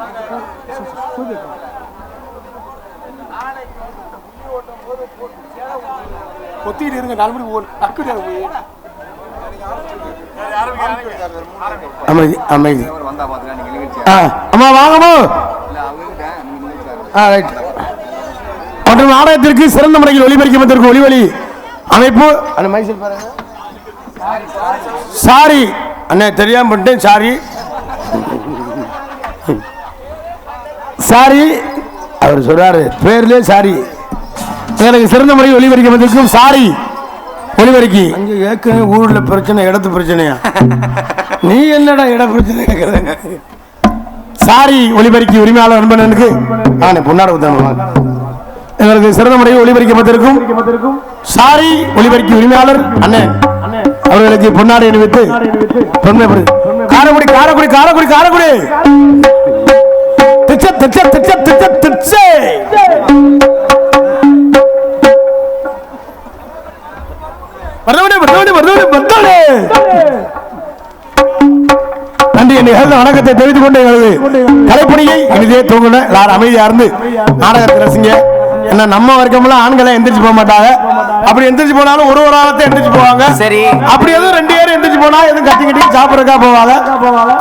[SPEAKER 1] அமைதி அமைதி. அம்மா வாங்கம்மா. மற்றும் நாடகத்திற்கு சிறந்த முறையில் ஒளிபரிக்கப்பட்டிருக்கும் ஒளிவலி அமைப்பு சாரி அண்ணே, தெரியாம பண்ணிட்டேன். சாரி சாரி அவர் சொல்றாரு பேர்லயே சாரி. எனக்கு சிறந்த முறையில் ஒளிபரிக்கப்பட்டிருக்கும் சாரி ஒளிபரிக்கு. அங்கே ஏற்கனவே ஊர்ல பிரச்சனை, இடத்து பிரச்சனையா? நீ என்னடா இட பிரச்சனை கேட்கறேன். சாரி ஒளிபரிக்கு உரிமையாளர் அன்பனுக்கு நானே பொன்னாட உத்தரவு. எங்களுக்கு சிறந்த முறையில் ஒளிபரிக்கப்பட்டிருக்கும் சாரி ஒளிபரிக்கு உரிமையாளர் அண்ணன் அவர்களுக்கு பொன்னாடை அணிவித்து பெருமைப்படு. காரைக்குடி காரைக்குடி காரைக்குடி காரைக்குடி திச்ச திச்ச திச்ச திச்ச திச்சே நன்றி. நிகழ்ந்த வணக்கத்தை தெரிவித்துக் கொண்டு எங்களது கலைப்பணியை இனிதே தூங்குன எல்லாரும் அமைதியா இருந்து நாடகத்தை ரசிங்க. என்ன நம்ம வர்க்கம்லாம் ஆண்களை எந்திரிச்சு போக மாட்டாங்க. அப்படி எந்திரிச்சு போனாலும் ஒரு ஆளத்தை எந்திரிச்சு போவாங்க. சரி, அப்படி எதுவும் 2 பேரும் எந்திரிச்சு போனா எதுவும் கட்டி கட்டி சாப்பிடறக்கா போவாங்க.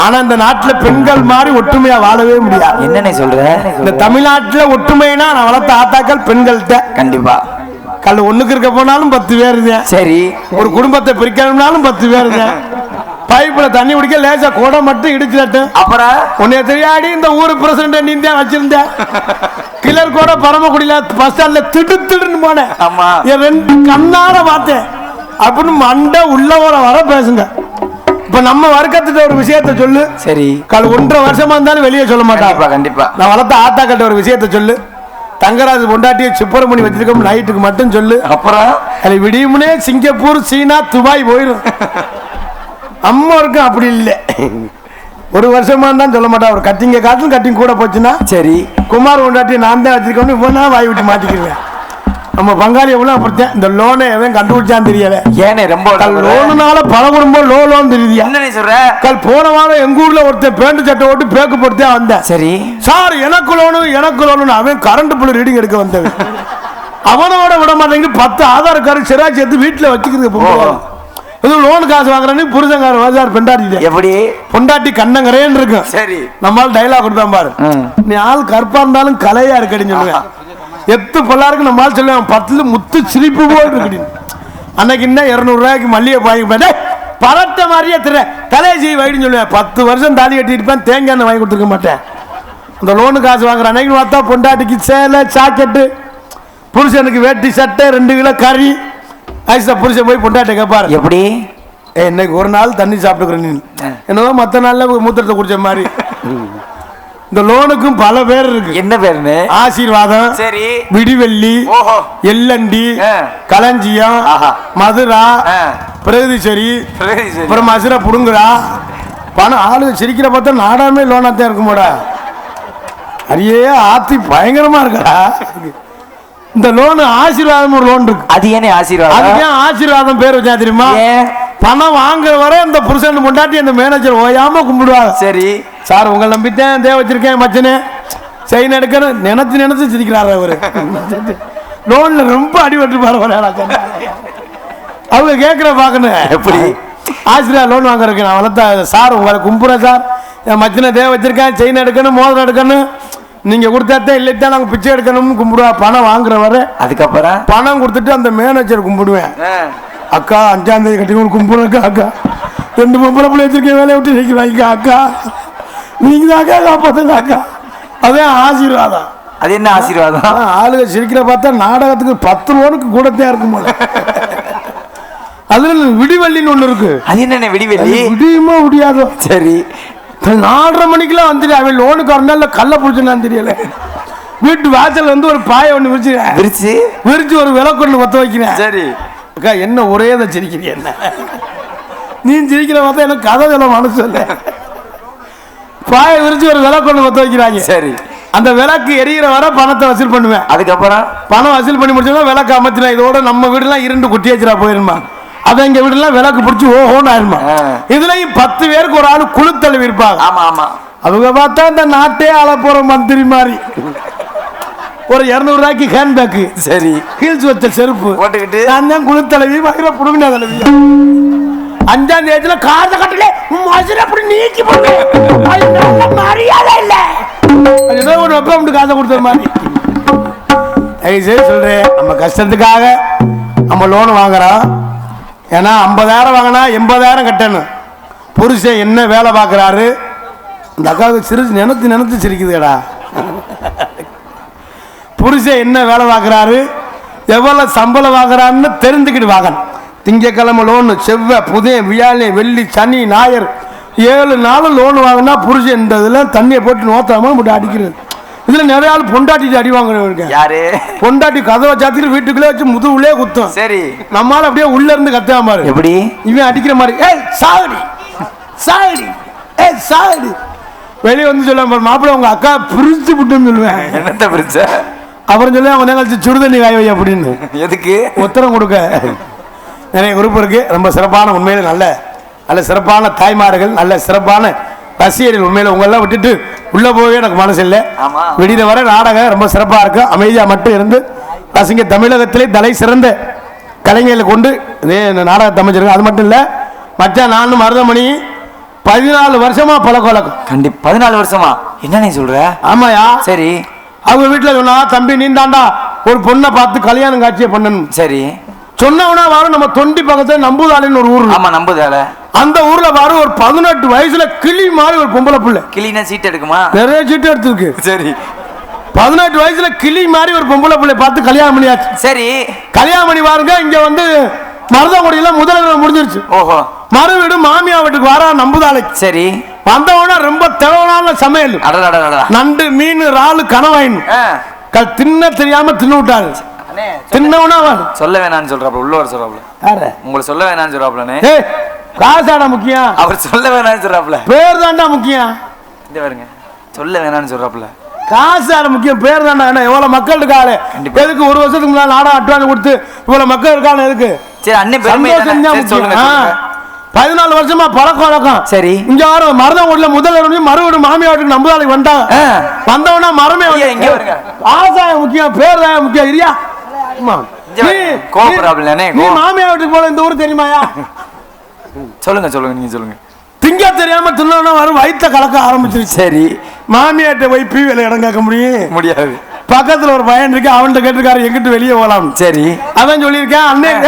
[SPEAKER 1] ஆனா இந்த நாட்டுல பெண்கள் மாதிரி ஒற்றுமையா வாழவே முடியாது.
[SPEAKER 2] என்ன சொல்ற?
[SPEAKER 1] இந்த தமிழ்நாட்டுல ஒற்றுமைனா நான் வளர்த்த ஆத்தாக்கள் பெண்கள்கிட்ட கண்டிப்பா. கல் ஒண்ணுக்கு இருக்க போனாலும் 10 பேர் இருந்தேன். சரி, ஒரு குடும்பத்தை பிரிக்கணும்னாலும் 10 பேர் இருந்தேன். பைப்புல தண்ணி குடிக்க லேசா கூட மட்டும் இடிச்சுட்டு அப்புறம் உன்னைய தெரியாடி இந்த ஊரு பிரசிடண்ட் நீ தான் வச்சிருந்த. கிளர் கூட பரமக்குடியில பஸ் ஸ்டாண்ட்ல திடுன்னு போனேன். என் 2 கண்ணார பார்த்தேன். அப்படின்னு மண்டை உள்ள வர பேசுங்க. இப்ப நம்ம வர்க்கத்துக்கு ஒரு விஷயத்த சொல்லு. சரி, கால் 1.5 வருஷமா இருந்தாலும் வெளியே சொல்ல மாட்டாங்க. கண்டிப்பா நான் வளர்த்த ஆத்தா கட்ட ஒரு விஷயத்த சொல்லு. தங்கராஜ் பொண்டாட்டியை சுப்பிரமணி வச்சிருக்கோம் நைட்டுக்கு மட்டும் சொல்லு. அப்புறம் அது விடியும்னே சிங்கப்பூர், சீனா, துபாய் போயிடும். அம்மா இருக்கும் அப்படி இல்லை. 1 வருஷமா தான் சொல்ல மாட்டா. ஒரு கட்டிங்க காட்டும் கட்டிங் கூட போச்சுன்னா சரி குமார் பொண்டாட்டி நான் தான் வச்சிருக்கோம்னு இப்போ வாய் விட்டு மாட்டிக்கிறேன். நம்ம பங்காளி எவ்வளவு அப்படித்தான். இந்த லோனை எவன் கண்டுபிடிச்சான்னு தெரியல. ஏனே ரொம்ப லோனுனால பல குடும்பம் லோன் தெரியுது. என்ன சொல்ற? கல் போன வாரம் எங்க ஊர்ல ஒருத்தன் பேண்ட் சட்டை ஓட்டு பேக்கு போட்டு வந்தேன். சரி சார் எனக்கு லோனு அவன் கரண்ட் பில் ரீடிங் எடுக்க வந்தவன். அவனோட விட மாட்டேங்குது. 10 ஆதார் கார்டு சிராஜ் எடுத்து வீட்டுல வச்சுக்கிறது. லோன் காசு வாங்குறேன்னு புருஷங்கார பெண்டாட்டி எப்படி பொண்டாட்டி கண்ணங்கரேன்னு இருக்கும். சரி நம்மளால டைலாக் கொடுப்பேன் பாரு. நீ ஆள் கற்பா இருந்தாலும் கலையா இருக்கடின்னு சொல்லுவேன். எத்து பொல்லாருக்கு நம்மளால சொல்லுவேன் 10 முத்து சிரிப்பு போல் இருக்கு. அன்னைக்கு என்ன 200 ரூபாய்க்கு மல்லிகை வாங்கி போயிட்டு பரட்ட மாதிரியே தலையை செய்ய வைடுன்னு சொல்லுவேன். 10 வருஷம் தாலி கட்டிட்டு தேங்காய் வாங்கி கொடுத்துருக்க மாட்டேன். அந்த லோனு காசு வாங்குற அன்னைக்கு பார்த்தா பொண்டாட்டிக்கு சேலை ஜாக்கெட்டு, புருஷனுக்கு வேட்டி சட்டை, 2 கிலோ கறி. ஐசா புருஷன் போய் பொண்டாட்டி கேட்பாரு,
[SPEAKER 2] எப்படி
[SPEAKER 1] இன்னைக்கு ஒரு நாள் தண்ணி சாப்பிட்டுக்கிறேன் நீ என்னவோ மற்ற நாள்ல மூத்திரத்தை குடிச்ச மாதிரி. இந்த லோனுக்கும் பல பேர் இருக்கு.
[SPEAKER 2] என்ன பேருன்னு?
[SPEAKER 1] ஆசீர்வாதம்,
[SPEAKER 2] சரி,
[SPEAKER 1] விடிவெள்ளி,
[SPEAKER 2] ஓஹோ,
[SPEAKER 1] எல்லண்டி, களஞ்சியம், மதுரா, பிரகதீஸ்வரி, அப்புறம் மசுரா புடுங்குறா. பணம் ஆளு சிரிக்கிற பார்த்தா நாடாமே லோனாத்தான் இருக்குமோடா. அரியே ஆத்தி பயங்கரமா இருக்கா. இந்த லோனு ஆசீர்வாதம் ஒரு லோன் இருக்கு.
[SPEAKER 2] அது ஏனே ஆசீர்வாதம்?
[SPEAKER 1] அதுக்கு ஏன் ஆசீர்வாதம் பேர் வச்சா தெரியுமா? பணம் வாங்குற வரை இந்த புருஷன் பொண்டாட்டி அந்த மேனேஜர் ஓயாம கும்பிடுவாங்க.
[SPEAKER 2] சரி
[SPEAKER 1] சார் உங்களை நம்பித்தேன் தே வச்சிருக்கேன் மச்சனே செயின் எடுக்கணும் நினைச்சு சிரிக்கிறாரு அவரு. லோன்ல ரொம்ப அடிபட்டு பாரு. அவங்க கேட்கிற பாக்கணும்
[SPEAKER 2] எப்படி
[SPEAKER 1] ஆசீர்வாத லோன் வாங்குறதுக்கு நான் வளர்த்த சார் உங்களை கும்பிடுறேன் சார், என் மச்சனை தே வச்சிருக்கேன், செயின் எடுக்கணும், மோதிரம் எடுக்கணும், நீங்க கொடுத்தாத்தே இல்லைத்தான் நாங்க பிச்சை எடுக்கணும்னு கும்பிடுவா. பணம் வாங்குற வரை அதுக்கப்புறம் பணம் கொடுத்துட்டு அந்த மேனேஜர் கும்பிடுவேன். அக்கா 5ஆம் தேதி கட்டிக்கணும் கும்பிடுறக்கா. அக்கா 2 பொம்பளை பிள்ளை வச்சிருக்கேன், வேலையை விட்டு நிற்கிறாங்க அக்கா, நீங்க தான் அக்கா காப்பாத்துங்க அக்கா. அதே ஆசீர்வாதம்.
[SPEAKER 2] அது என்ன ஆசீர்வாதம்?
[SPEAKER 1] ஆளுங்க சிரிக்கிற பார்த்தா நாடகத்துக்கு 10 லோனுக்கு கூடத்தையா இருக்கும் போல. அதுல விடிவெள்ளின்னு ஒண்ணு இருக்கு. அது
[SPEAKER 2] என்ன விடிவெள்ளி?
[SPEAKER 1] விடியுமா விடியாதோ?
[SPEAKER 2] சரி
[SPEAKER 1] 4:30 மணிக்கெல்லாம் வந்துட்டு அவன் லோனுக்கு வரனால கல்ல பிடிச்சுன்னு தெரியல. வீட்டு வாசல் வந்து ஒரு பாயை ஒண்ணு விரிச்சு ஒரு விளக்கொண்ணு பத்த வைக்கிறேன்.
[SPEAKER 2] சரி
[SPEAKER 1] அக்கா என்ன ஒரே இதை சிரிக்கிறீ என்ன? நீ சிரிக்கிற பார்த்தா எனக்கு கதை சொல்ல மனசு இல்லை. பாயை விரிச்சு ஒரு விளக்கொண்ணு பத்த வைக்கிறாங்க.
[SPEAKER 2] சரி
[SPEAKER 1] அந்த விளக்கு எரியிற வர பணத்தை வசூல் பண்ணுவேன்.
[SPEAKER 2] அதுக்கப்புறம்
[SPEAKER 1] பணம் வசூல் பண்ணி முடிச்சா விளக்கு அமைச்சினா இதோட நம்ம வீடுலாம் 2 குட்டி வச்சுரா போயிருமா. அத எங்க வீடுலாம் விளக்கு பிடிச்சி ஓஹோன்னு ஆயிருமா. இதுலயும் 10 பேருக்கு ஒரு ஆளு குழு தலைவி இருப்பாங்க.
[SPEAKER 2] ஆமா ஆமா.
[SPEAKER 1] அவங்க பார்த்தா இந்த நாட்டே ஆள போற மந்திரி மாதிரி ஒரு 200 ரூபாய்க்கு ஹேண்ட்பேக், சரி ஹீல்ஸ் வச்ச செருப்பு போட்டுக்கிட்டு நான் தான் குழு தலைவி வகிர புடுங்கின தலைவி. 5ஆம் தேதியில காசை கட்டல அப்படி நீக்கி போட்டு மரியாதை இல்ல ஏதோ ஒரு வெப்பம் காசை கொடுத்த மாதிரி. சரி சொல்றேன் நம்ம கஷ்டத்துக்காக நம்ம லோன் வாங்குறோம். ஏன்னா 50,000 வாங்கினா 80,000 கட்டணும். புருஷன் என்ன வேலை பார்க்குறாரு அந்த அக்காவுக்கு சிரிச்சு நினைத்து சிரிக்குதுடா. புருஷன் என்ன வேலை பார்க்குறாரு எவ்வளவு சம்பளம் வாங்குறான்னு தெரிஞ்சுக்கிட்டு வாங்கணும். திங்கக்கிழமை லோனு, செவ்வாய், புதன், வியாழன், வெள்ளி, சனி, ஞாயிறு 7 நாள் லோன் வாங்கினா புருஷன் இந்த இதில் தண்ணியை போட்டு நோத்தாம மட்டும் அடிக்கிறது. இதுல நிறைய ஆள் பொண்டாட்டி அடி வாங்குறவங்க. யாரு? பொண்டாட்டி கதவை சாத்திட்டு வீட்டுக்குள்ளே வச்சு முதுகுள்ளே குத்தும். சரி நம்மால அப்படியே உள்ள இருந்து கத்தாம பாரு. எப்படி இவன் அடிக்கிற மாதிரி ஏய் சாகடி சாகடி ஏய் சாகடி வெளியே வந்து சொல்லுவாங்க மாப்பிள்ள உங்க அக்கா பிரிச்சு விட்டுன்னு சொல்லுவேன். என்னத்த பிரிச்ச? அப்புறம் சொல்லி அவங்க கழிச்சு சுடுதண்ணி காய வை அப்படின்னு. எதுக்கு? உத்தரம் கொடுக்க. நிறைய குரூப் இருக்கு. ரொம்ப சிறப்பான உண்மையில நல்ல சிறப்பான தாய்மார்கள், நல்ல சிறப்பான ரசிகர்கள். உண்மையில உங்களெல்லாம் விட்டுட்டு உள்ள போவே எனக்கு மனசு இல்லை. விடிய வர நாடகம் ரொம்ப சிறப்பா இருக்கு. அமைதியா மட்டும் இருந்து ரசிங்க. தமிழகத்திலே தலை சிறந்த கலைஞர்களை கொண்டு நாடகத்தை அமைச்சிருக்கேன். அது மட்டும் இல்ல மச்சான் நான் மருதமணி 14 வருஷமா பழக்க வழக்கம். கண்டிப்பா 14 வருஷமா? என்ன நீ சொல்ற? ஆமாயா. சரி அவங்க வீட்டுல சொன்னா தம்பி நீ தாண்டா ஒரு பொண்ணை பார்த்து கல்யாணம் காட்சியை பண்ணணும். சரி சொன்னவனா வாரம் நம்ம தொண்டி பக்கத்துல நம்புதாளின்னு ஒரு ஊர். ஆமா நம்புதாள. அந்த ஊர்ல பாரு ஒரு 18 வயசுல கிளி மாதிரி ஒரு பொம்பளை பிள்ளை. கிளினா சீட் எடுக்குமா? நிறைய சீட் எடுத்துருக்கு. சரி 18 வயசுல கிளி மாதிரி ஒரு பொம்பளை பிள்ளை பார்த்து கல்யாணம் பண்ணியாச்சு. சரி கல்யாணம் பண்ணி பாருங்க. இங்க வந்து மருதங்குடியில முதல் முடிஞ்சிருச்சு. ஓஹோ மறு வீடு மாமியா வீட்டுக்கு வர நம்புதாளை. சரி வந்தவனா ரொம்ப தேவையான சமையல். நண்டு, மீன், இறால், கனவாயின் தின்ன தெரியாம தின்னு விட்டாரு. தின்னவனா சொல்ல வேணான்னு சொல்றாப்ல. உள்ள வர சொல்றாப்ல. உங்களை சொல்ல வேணான்னு சொல்றாப்லனே. காசாடா முக்கியம். அவர் சொல்ல வேணான்னு சொல்றாப்ல. பேர் தாண்டா முக்கியம். இந்த பாருங்க சொல்ல வேணான்னு சொல்றாப்ல. காசாட முக்கியம், பேர் தாண்டா. எவ்வளவு மக்கள் இருக்காரு. எதுக்கு ஒரு வருஷத்துக்கு முன்னாடி நாடா அட்வான்ஸ் கொடுத்து இவ்வளவு மக்கள் இருக்கான்னு எதுக்கு? சரி அண்ணன் சொல்லுங்க. 14 வருஷமா பழக்க வழக்கம். சரி இங்க வர மருதங்குடியில முதல்ல மறுவீடு மாமியா வீட்டுக்கு நம்புதாளுக்கு வந்தாங்க. வந்தவனா மரமே ஆசாயம் முக்கியம், பேர் தான் முக்கியம். இல்லையா நீ மாமியா வீட்டுக்கு போல இந்த ஊர் தெரியுமாயா? சொல்லுங்க நீங்க சொல்லுங்க. திங்க தெரியாம தின்னு வரும் வயிற்ற கலக்க ஆரம்பிச்சிருச்சு. சரி மாமியாட்ட போய் பீவில இடம் கேட்க முடியாது. பக்கத்துல ஒரு பையன் இருக்கு, அவன்கிட்ட கேட்டிருக்காரு எங்கிட்டு வெளியே போலாம். சரி அவன் சொல்லியிருக்கேன் அண்ணன்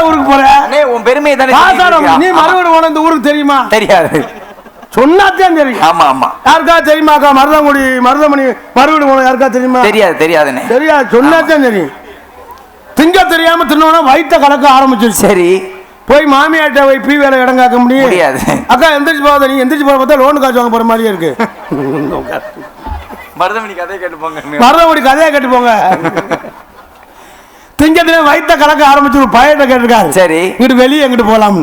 [SPEAKER 1] ஊருக்கு போற நீ மறுபடியும் போன இந்த ஊருக்கு தெரியுமா? தெரியாது. சொன்னாத்தான் தெரியும்.
[SPEAKER 2] ஆமா ஆமா.
[SPEAKER 1] யாருக்கா தெரியுமாக்கா? மருதமணி மறுபடி போன யாருக்கா தெரியுமா?
[SPEAKER 2] தெரியாதுண்ணே.
[SPEAKER 1] தெரியாது, சொன்னாத்தான் தெரியும். திங்க தெரியாம தின்னோன்னா வயிற்ற கலக்க ஆரம்பிச்சிருச்சு.
[SPEAKER 2] சரி,
[SPEAKER 1] போய் மாமியாட்ட போய் பீ வேலை இடம் காக்க
[SPEAKER 2] முடியாது.
[SPEAKER 1] அக்கா எந்திரிச்சு போகாத, நீ எந்திரிச்சு போக பார்த்தா லோனு காசு வாங்க போற மாதிரியே இருக்கு.
[SPEAKER 2] மருதமணி கதையை கேட்டு போங்க.
[SPEAKER 1] மருதமணி கதையை கேட்டு போங்க. திங்கத்திலே வயிற்ற கலக்க ஆரம்பிச்சு பயத்தை கேட்டிருக்காரு.
[SPEAKER 2] சரி,
[SPEAKER 1] இங்கிட்டு வெளியே எங்கிட்டு போலாம்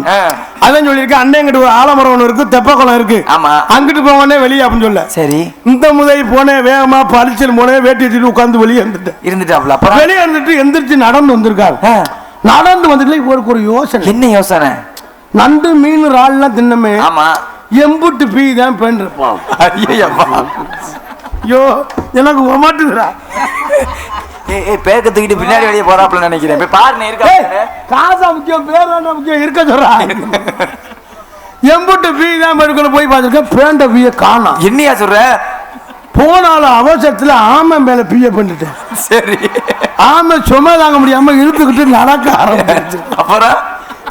[SPEAKER 1] அதான் சொல்லியிருக்கேன். அண்ணன் இங்கிட்டு ஒரு ஆலமரம் ஒன்று இருக்கு, தெப்பக்குளம் இருக்கு.
[SPEAKER 2] ஆமா,
[SPEAKER 1] அங்கிட்டு போவனே வெளியே அப்படின்னு சொல்ல. சரி, இந்த முதல் போனேன், வேகமா பறிச்சல் போனேன், வேட்டி வச்சுட்டு உட்காந்து வெளியே இருந்துட்டேன். வெளியே இருந்துட்டு எந்திரிச்சு நடந்து வந்திருக்காரு. நடந்து வந்துட்டு ஒரு யோசனை. என்ன யோசனை? நண்டு மீன் இறால்லாம் தின்னமே. ஆமா, எம்புட்டு பீ தான் பெண்ணிருப்பான். ஐயோ எனக்கு மாட்டுதுடா.
[SPEAKER 2] பேக்க தூக்கிட்டு பின்னாடி வெளியே போறாப்ல நினைக்கிறேன்.
[SPEAKER 1] காசா முக்கியம், பேர் முக்கியம், இருக்க சொல்றா. எம்புட்டு பீ தான் எடுக்கணும் போய் பார்த்துருக்கேன். பேண்ட பீய காணோம். என்னையா சொல்ற? போனாலும் அவசரத்துல ஆமை மேல பீய பண்ணிட்டேன். சரி, ஆமை சும்மா தாங்க முடியாம இழுத்துக்கிட்டு நடக்க ஆரம்பிச்சிருச்சு. அப்புறம்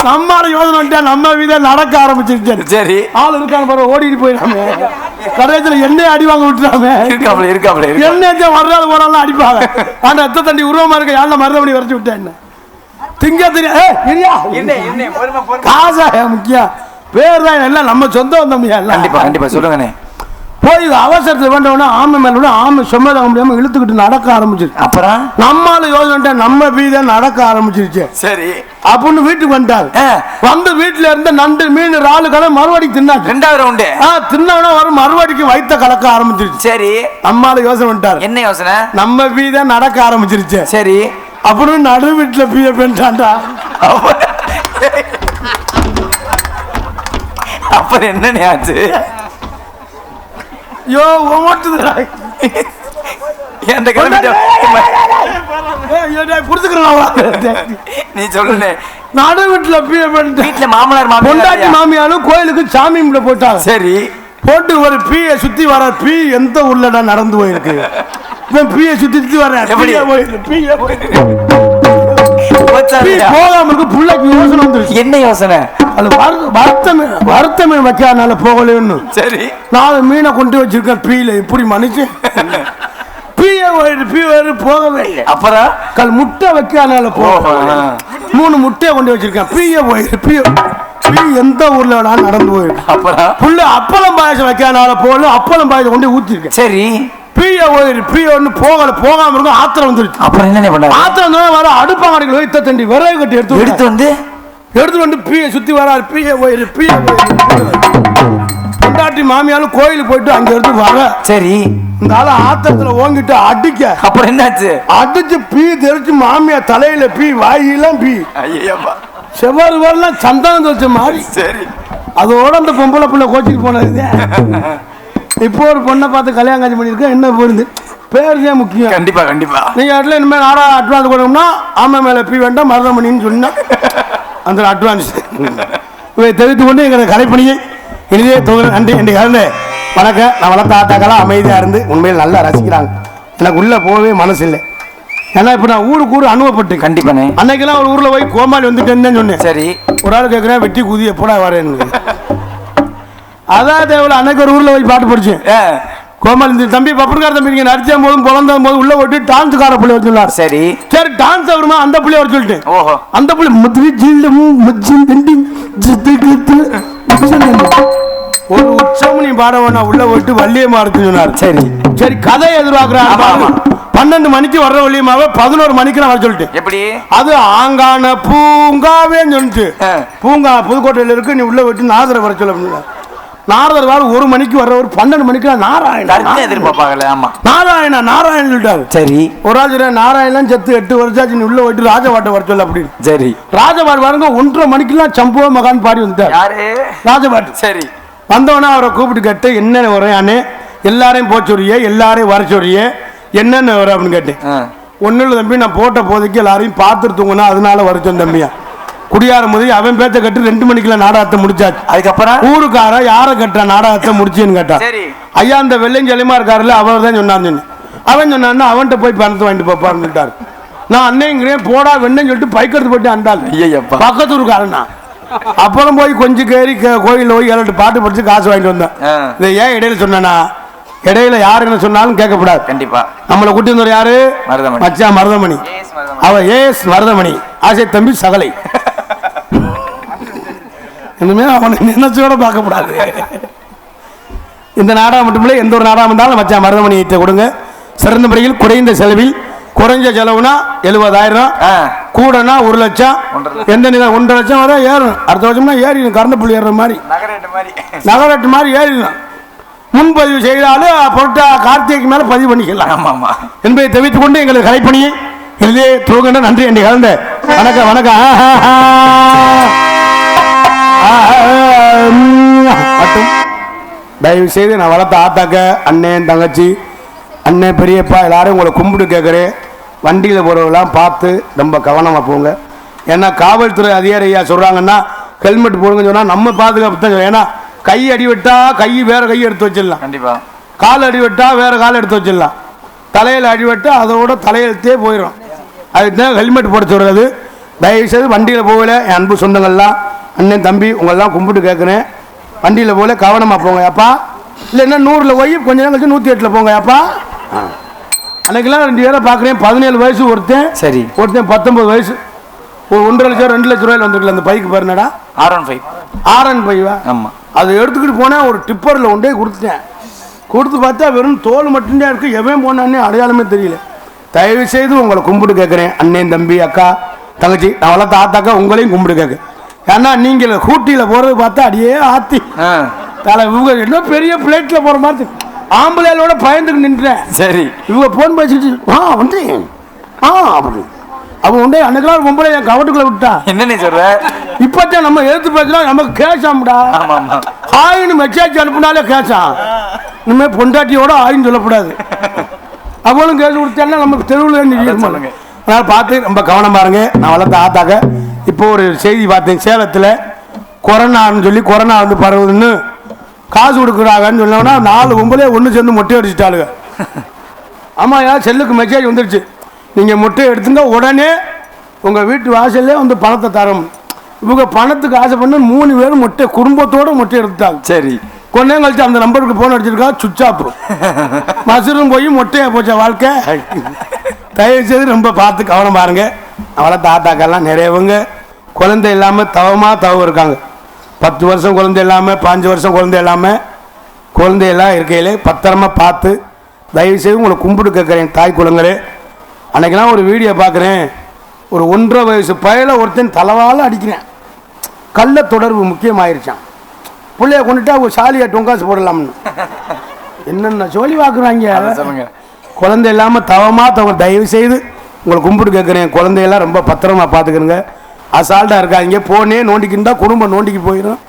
[SPEAKER 1] நம்மால யோசனை நம்ம வீத நடக்க ஆரம்பிச்சிருச்சு. சரி, ஆள் இருக்கான்னு பாரு, ஓடிட்டு போயிடாம கடையத்துல எண்ணெய் அடி வாங்க விட்டுறாம எண்ணெய் வர்றாலும் போனாலும் அடிப்பாங்க. ஆனா எத்த தண்டி உருவமா இருக்க யாருல மருதமணி வரைச்சு விட்டேன். என்ன திங்க தெரியும் காசா முக்கியம், பேர் தான் எல்லாம் நம்ம சொந்த வந்தோம்யா. கண்டிப்பா கண்டிப்பா சொல்லுங்கண்ணே. போய் அவசரத்தில் வேண்டவனா ஆமை மேல விட ஆமை சும்மா தாங்க முடியாம இழுத்துக்கிட்டு நடக்க ஆரம்பிச்சிருச்சு. அப்புறம் நம்மால யோசனை நம்ம வீத நடக்க ஆரம்பிச்சிருச்சு. சரி, அப்படின்னு வீட்டுக்கு வந்துட்டாரு. வந்து வீட்டுல இருந்த நண்டு மீன் இறாலு கடை மறுபடிக்கு தின்னாரு. ரெண்டாவது ரவுண்டு தின்னவனா வரும் மறுபடிக்கு வயிற்ற கலக்க ஆரம்பிச்சிருச்சு. சரி, நம்மால யோசனை பண்ணிட்டாரு. என்ன யோசனை? நம்ம வீத நடக்க ஆரம்பிச்சிருச்சு. சரி, அப்படின்னு நடு வீட்டுல பீய பண்ணிட்டான்டா.
[SPEAKER 2] அப்புறம் என்ன ஆச்சு?
[SPEAKER 1] யோ ஓட்டுதுடா.
[SPEAKER 2] நீ சொல்லுனே.
[SPEAKER 1] நடு வீட்டுல
[SPEAKER 2] வீட்டுல மாமனார்
[SPEAKER 1] பொண்டாட்டி மாமியாரும் கோயிலுக்கு சாமி கும்பிட போட்டாங்க.
[SPEAKER 2] சரி,
[SPEAKER 1] போட்டு ஒரு பீய சுத்தி வர பீ எந்த ஊர்லடா நடந்து போயிருக்கு. பீய சுத்தி சுத்தி வர போகாம இருக்கு. பிள்ளைக்கு யோசனை வந்துருச்சு. என்ன யோசனை? அது வருத்தமே வைக்காதனால போகலன்னு. சரி, 4 மீனை கொண்டு வச்சிருக்கேன் பீல. இப்படி மன்னிச்சு போகவே இல்லை. அப்புறம் கல் முட்டை வைக்காதனால போக 3 முட்டையை கொண்டு வச்சிருக்கேன். பீ எந்த ஊர்ல நடந்து போயிருக்கு. அப்புறம் புள்ள அப்பளம் பாயசம் வைக்காதனால போகல, அப்பளம் பாயசம் கொண்டு ஊத்திருக்கேன். சரி, போகாம இருக்கும். ஆத்திரம் வந்துருச்சு. அப்புறம் என்ன பண்ண? ஆத்திரம் வர அடுப்பாங்கடைகள் போய் தண்டி விறகு கட்டி எடுத்து வந்து பீய சுத்தி வராரு. பீய பொண்டாட்டி மாமியாலும் கோயிலுக்கு போயிட்டு அங்க இருந்து வர. சரி, இந்த ஆளு ஆத்திரத்துல ஓங்கிட்டு அடிக்க. அப்புறம் என்னாச்சு? அடிச்சு பீ தெரிச்சு மாமியா தலையில பீ, வாயிலாம் பீ, செவ்வாறு வரலாம் சந்தானம் வச்ச மாதிரி. சரி, அதோட அந்த பொம்பளை பிள்ளை கோச்சிட்டு போனது. இப்போ ஒரு பொண்ணை பார்த்து கல்யாணம் காட்சி பண்ணியிருக்கேன். என்ன போயிருந்து பேர் தான் முக்கியம். கண்டிப்பா கண்டிப்பா. நீங்க இடத்துல இனிமேல் நாடா அட்வான்ஸ் கொடுக்கணும்னா ஆமை மேல பீ வேண்டாம் மருதமணின்னு சொன்னா அந்த அட்வான்ஸ் இவை தெரிவித்து கொண்டு எங்களை கலைப்பணியை இனிதே தொகுதி நன்றி என்று கலந்து வணக்கம். நான் வளர்த்த ஆத்தாக்கெல்லாம் அமைதியாக இருந்து உண்மையில் நல்லா ரசிக்கிறாங்க. எனக்கு உள்ளே போகவே மனசு இல்லை. ஏன்னா இப்போ நான் ஊருக்கு அனுபவப்பட்டு கண்டிப்பானே அன்னைக்கெல்லாம் ஒரு ஊரில் போய் கோமாளி வந்துட்டேன்னு சொன்னேன். சரி, ஒரு ஆள் கேட்குறேன் வெட்டி குதி எப்படா வரேன்னு. அதான் தேவையில்ல. அன்னைக்கு ஒரு ஊரில் போய் பாட்டு படிச்சேன். கோமாளி இந்த தம்பி பப்பன்கார தம்பி நீங்க நடிச்ச போதும் குழந்தை போது உள்ள போட்டு டான்ஸுக்கார பிள்ளை வர சொன்னார். சரி சரி, டான்ஸ் வருமா அந்த பிள்ளைய வர சொல்லிட்டேன். ஓஹோ, அந்த பிள்ளை ஒரு உற்சவம் நீ பாட வேணா உள்ள போட்டு வள்ளியம்மா இருக்குன்னு சொன்னார். சரி சரி, கதை எதிர்பார்க்கிறான். 12 மணிக்கு வர்ற வள்ளியம்மாவை 11 மணிக்கு நான் வர சொல்லிட்டேன். எப்படி? அது ஆங்கான பூங்காவேன்னு சொல்லிட்டு பூங்கா புதுக்கோட்டையில் இருக்கு. நீ உள்ள விட்டு நாதரை வர சொல்ல. நாரதர் வாரம் 1 மணிக்கு வர்றவர் 12 மணிக்கு நாராயணன் எதிர்பார்ப்பாங்கல்ல. ஆமா, நாராயணன் சொல்லிட்டாரு. சரி, ஒரு ஆள் நாராயணன் செத்து 8 வருஷம் உள்ள போயிட்டு ராஜபாட்டை வர சொல்ல அப்படின்னு. சரி, ராஜபாட்டு பாருங்க 1:30 மணிக்கெல்லாம் சம்பவ மகான் பாடி வந்துட்டார். யாரு? ராஜபாட்டு. சரி, வந்தவனா அவரை கூப்பிட்டு கேட்டு என்னென்ன வரையானே எல்லாரையும் போச்சுறியே, எல்லாரையும் வர சொல்றியே, என்னென்ன வர அப்படின்னு கேட்டேன். ஒன்னும் இல்லை தம்பி, நான் போட்ட போதைக்கு எல்லாரையும் பார்த்துட்டு தூங்கினா அதனால வரச்சோம் தம்பியா. குடியார முதல் அவன் பேச்ச கட்டு 2 மணிக்குள்ள நாடகத்தை முடிச்சாச்சு. அதுக்கப்புறம் ஊருக்கார யாரை கட்டுற நாடகத்தை முடிச்சுன்னு கேட்டான். ஐயா அந்த வெள்ளைஞ்சலியமா இருக்காருல்ல அவர் தான் சொன்னான்னு. அவன் சொன்னான்னு அவன்கிட்ட போய் பணத்தை வாங்கிட்டு போப்பான்னு சொல்லிட்டாரு. நான் அன்னைங்கிறேன் போடா வெண்ணன்னு சொல்லிட்டு பைக்கெடுத்து போட்டு அண்டாள் பக்கத்து ஊருக்காரண்ணா அப்புறம் போய் கொஞ்சம் கேறி கோயிலில் போய் 7-8 பாட்டு படிச்சு காசு வாங்கிட்டு வந்தேன். இதை ஏன் இடையில சொன்னா, இடையில யாரு என்ன சொன்னாலும் கேட்கக்கூடாது.
[SPEAKER 2] கண்டிப்பா.
[SPEAKER 1] நம்மளை கூட்டி வந்தவர் யாரு?
[SPEAKER 2] மருதமணி.
[SPEAKER 1] மச்சா மருதமணி. அவ ஏஎஸ் மருதமணி, ஆசை தம்பி சகலை. இனிமே அவனை நினைச்சோட பார்க்கக்கூடாது. இந்த நாடகம் மட்டுமில்லை, எந்த ஒரு நாடகம் இருந்தாலும் மச்சா மருதமணி கொடுங்க. சிறந்த முறையில் குறைந்த செலவில், குறைஞ்ச செலவுனா 70,000, கூடனா 1 லட்சம். எந்த நிலை 1.5 லட்சம் வரை ஏறும். அடுத்த வருஷம்னா ஏறிடும், கரண்ட் புள்ளி ஏறுற மாதிரி, நகரட்டு மாதிரி ஏறிடும். முன்பதிவு செய்தாலும் பொருட்டா கார்த்திகைக்கு மேல பதிவு பண்ணிக்கலாம் என்பதை தெரிவித்துக் கொண்டு எங்களுக்கு கலைப்பணியை எழுதியே துவங்க. நன்றி என்று கலந்த வணக்கம் வணக்கம். மட்டும் தயவு செய்து நான் வளர்த்த ஆத்தாக்க, அண்ணன் தங்கச்சி, அண்ணன் பெரியப்பா எல்லாரும் உங்களை கும்பிட்டு கேட்குறேன். வண்டியில் போகிறவங்களாம் பார்த்து ரொம்ப கவனமாக போங்க. ஏன்னா காவல்துறை அதிகாரியா சொல்கிறாங்கன்னா ஹெல்மெட் போடுங்கன்னு சொன்னால் நம்ம பாதுகாப்பு தான். ஏன்னா கை அடிவிட்டா கை வேற கை எடுத்து வச்சிடலாம், கண்டிப்பாக. கால் அடிவிட்டா வேற கால் எடுத்து வச்சிடலாம், தலையில் அடிவிட்டா அதோட தலையெழுத்தே போயிடும். அதுக்கு தான் ஹெல்மெட் போட சொல்கிறது. தயவுசெய்து வண்டியில் போகல என் அன்பு சொந்தங்கள்லாம், அண்ணன் தம்பி உங்களெல்லாம் கும்பிட்டு கேட்குறேன். வண்டியில் போகல கவனமாக போங்க அப்பா. இல்லைன்னா 100ல் போய் கொஞ்ச நேரம் கழிச்சு 108ல் போங்க அப்பா. அன்னைக்கெல்லாம் 2 பேரை பார்க்குறேன். 17 வயசு ஒருத்தன், சரி ஒருத்தன் 19 வயசு. ஒரு 1.5 லட்சம் 2 லட்ச ரூபாயில் வந்துருக்கல அந்த பைக்கு பாருனடா, R15. ஆமாம், அதை எடுத்துக்கிட்டு போனேன். ஒரு டிப்பரில் கொண்டே கொடுத்துட்டேன். கொடுத்து பார்த்தா வெறும் தோல் மட்டும்தான் இருக்குது. எவன் போனானே அடையாளமே தெரியல. தயவு செய்து உங்களை கும்பிட்டு கேட்குறேன். அண்ணன் தம்பி அக்கா தங்கச்சி நான் வளர்த்த ஆத்தாக்கா உங்களையும் கும்பிட்டு கேட்க. ஏன்னா நீங்கள் ஊட்டியில் போகிறது பார்த்தா அடியே ஆத்தி தலை இவங்க என்ன பெரிய பிளேட்டில் போகிற மாதிரி ஆம்பளையோட பயந்துக்கு நின்றேன். சரி இவங்க ஃபோன் பேசிட்டு வந்து அப்படி அவன் உண்டே அன்னைக்கெல்லாம் பொம்பளை என் கவட்டுக்குள்ள விட்டா என்ன சொல்ற. இப்பதான் நம்ம எடுத்து பேசினா நமக்கு கேஷாம்டா. ஆயின்னு மெசேஜ் அனுப்புனாலே கேஷாம். இனிமே பொண்டாட்டியோட ஆயின்னு சொல்லக்கூடாது. அவளும் கேஸ் கொடுத்தேன்னா நம்ம தெருவில் நிற்க. அதனால பார்த்து ரொம்ப கவனம் பாருங்க. நான் வளர்த்த ஆத்தாக்க இப்போ ஒரு செய்தி பார்த்தேன். சேலத்தில் கொரோனான்னு சொல்லி கொரோனா வந்து பரவுதுன்னு காசு கொடுக்குறாங்கன்னு சொன்னோன்னா 4 பொம்பளை ஒன்று சேர்ந்து மொட்டை அடிச்சுட்டாளுங்க. ஆமாம், செல்லுக்கு மெசேஜ் வந்துடுச்சு, நீங்கள் மொட்டையை எடுத்துங்க உடனே உங்கள் வீட்டு வாசல்லே வந்து பணத்தை தரோம். இவங்க பணத்துக்கு ஆசை பண்ணி 3 பேரும் மொட்டை குடும்பத்தோடு மொட்டை எடுத்துட்டாங்க. சரி கொஞ்ச நேரம் கழிச்சு அந்த நம்பருக்கு ஃபோன் அடிச்சிருக்கா, சுவிட்ச் ஆஃப். மசூரும் போய் மொட்டையாக போச்ச வாழ்க்கை. தயவு செய்து ரொம்ப பார்த்து கவனம் பாருங்க. அவளை தாத்தாக்கெல்லாம் நிறையவங்க குழந்தை இல்லாமல் தவம் இருக்காங்க. 10 வருஷம் குழந்தை இல்லாமல், 5 வருஷம் குழந்தை இல்லாமல், குழந்தையெல்லாம் இருக்கையிலே பத்திரமா பார்த்து தயவு செய்து உங்களை கும்பிட்டு கேட்குறேன் தாய் குழந்தைங்களே. அன்றைக்கெல்லாம் ஒரு வீடியோ பார்க்குறேன். ஒரு 1.5 வயசு பயல ஒருத்தன் தலைவால் அடிக்கிறேன். கள்ள தொடர்பு முக்கியமாயிருச்சான். பிள்ளைய கொண்டுட்டா ஒரு சாலியா டொங்காசு போடலாம்னு என்னென்ன சொல்லி பார்க்குறாங்க. குழந்தை இல்லாமல் தயவு செய்து உங்களை கும்பிட்டு கேட்குறேன். குழந்தையெல்லாம் ரொம்ப பத்திரமா பார்த்துக்கிறங்க. அசால்ட்டாக இருக்காங்க. போனே நோண்டிக்கிட்டா குடும்பம் நோண்டிக்கு போயிடும்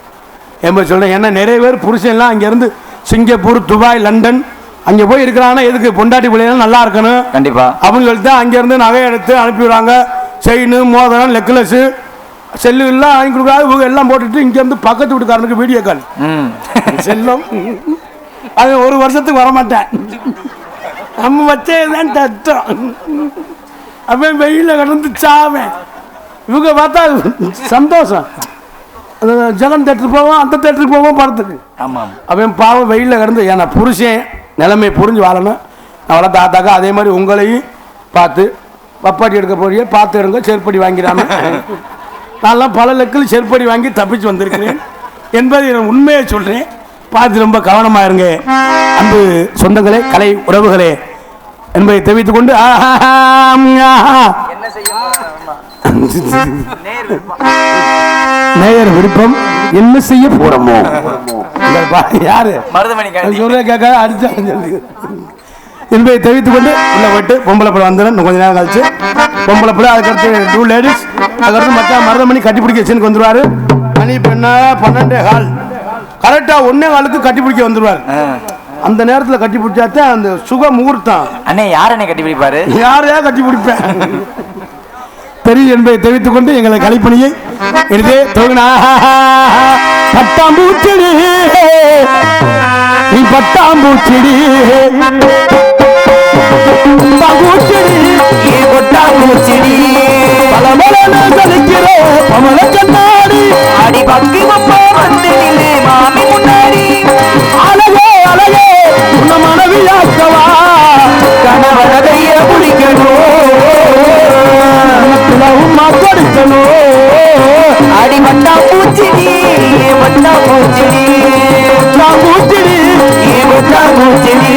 [SPEAKER 1] என்பது சொல்கிறேன். ஏன்னா நிறைய பேர் புருஷன்லாம் அங்கேருந்து சிங்கப்பூர், துபாய், லண்டன் அங்கே போய் இருக்கிறாங்கன்னா எதுக்கு பொண்டாட்டி பிள்ளைலாம் நல்லா இருக்கணும் கண்டிப்பாக அப்படின்னு சொல்லிட்டு தான் அங்கேருந்து நகை எடுத்து அனுப்பிவிடுறாங்க. செயின், மோதிரம், நெக்லஸு, செல்லு எல்லாம் வாங்கி கொடுக்காது. இவங்க எல்லாம் போட்டுட்டு இங்கேருந்து பக்கத்து வீட்டுக்காரனுக்கு வீடியோ கால் செல்லும். அது 1 வருஷத்துக்கு வரமாட்டேன். நம்ம வச்சதான் தட்டம். அவன் வெயிலில் கடந்து சாவேன். இவங்க பார்த்தா சந்தோஷம். ஜெகன் தேட்டருக்கு போவோம், அந்த தேட்டருக்கு போவோம் படத்துக்கு. ஆமாம், அவன் பாவம் வெயிலில் கிடந்து. ஏன்னா புருஷன் நிலைமை புரிஞ்சு வாழணும். அவளை தாத்தாக்கா அதே மாதிரி உங்களையும் பார்த்து பப்பாட்டி எடுக்க போறிய பார்த்து எடுங்க. செருப்படி வாங்கிறாம நான்லாம் பல லக்கில் செருப்படி வாங்கி தப்பிச்சு வந்திருக்கிறேன் என்பதை நான் உண்மையை சொல்கிறேன். பார்த்து ரொம்ப கவனமாக இருங்க அன்பு சொந்தங்களே, கலை உறவுகளே என்பதை தெரிவித்துக் கொண்டு நேயர் விருப்பம் என்ன செய்ய போறோமோ யாரு கேட்க அடிச்சா என்பதை தெரிவித்துக் கொண்டு உள்ள போயிட்டு பொம்பளை படம் வந்துடும். கொஞ்ச நேரம் கழிச்சு பொம்பளை படம், அதுக்கடுத்து 2 லேடிஸ், அதுக்கடுத்து மற்ற மருதமணி கட்டி பிடிக்க வச்சுன்னு வந்துருவாரு. மணி பெண்ணா 12:15 கரெக்டா 1:15 கட்டி பிடிக்க வந்துருவாரு. அந்த நேரத்தில் கட்டி பிடிச்சாத்தான் அந்த சுக முகூர்த்தம். அண்ணே யார் அண்ணே கட்டி பிடிப்பாரு? யாரையா கட்டி பிடிப்பேன் தெரியும் என்பதை தெரிவித்துக் கொண்டு எங்களை கலைப்பணியை எடுத்து பட்டாம்பூச்செடி, நீ பட்டாம்பூச்செடி பட்டாம்பூச்செடி பலமலை கழிக்கிறோம் பமல கண்ணாடி
[SPEAKER 2] அடி பக்குவமா வந்து நில்லு மாமி முன்னாடி
[SPEAKER 1] அழகே அழகே உன்ன மனைவியாக்கவா
[SPEAKER 2] கணவன கைய பிடிக்கணும்
[SPEAKER 1] உம்மா கொடுக்கணும்
[SPEAKER 2] அடி மட்டா பூச்சிடி மட்டா பூச்சிடி
[SPEAKER 1] நான் கூட்டிடி
[SPEAKER 2] மட்டா பூச்சிடி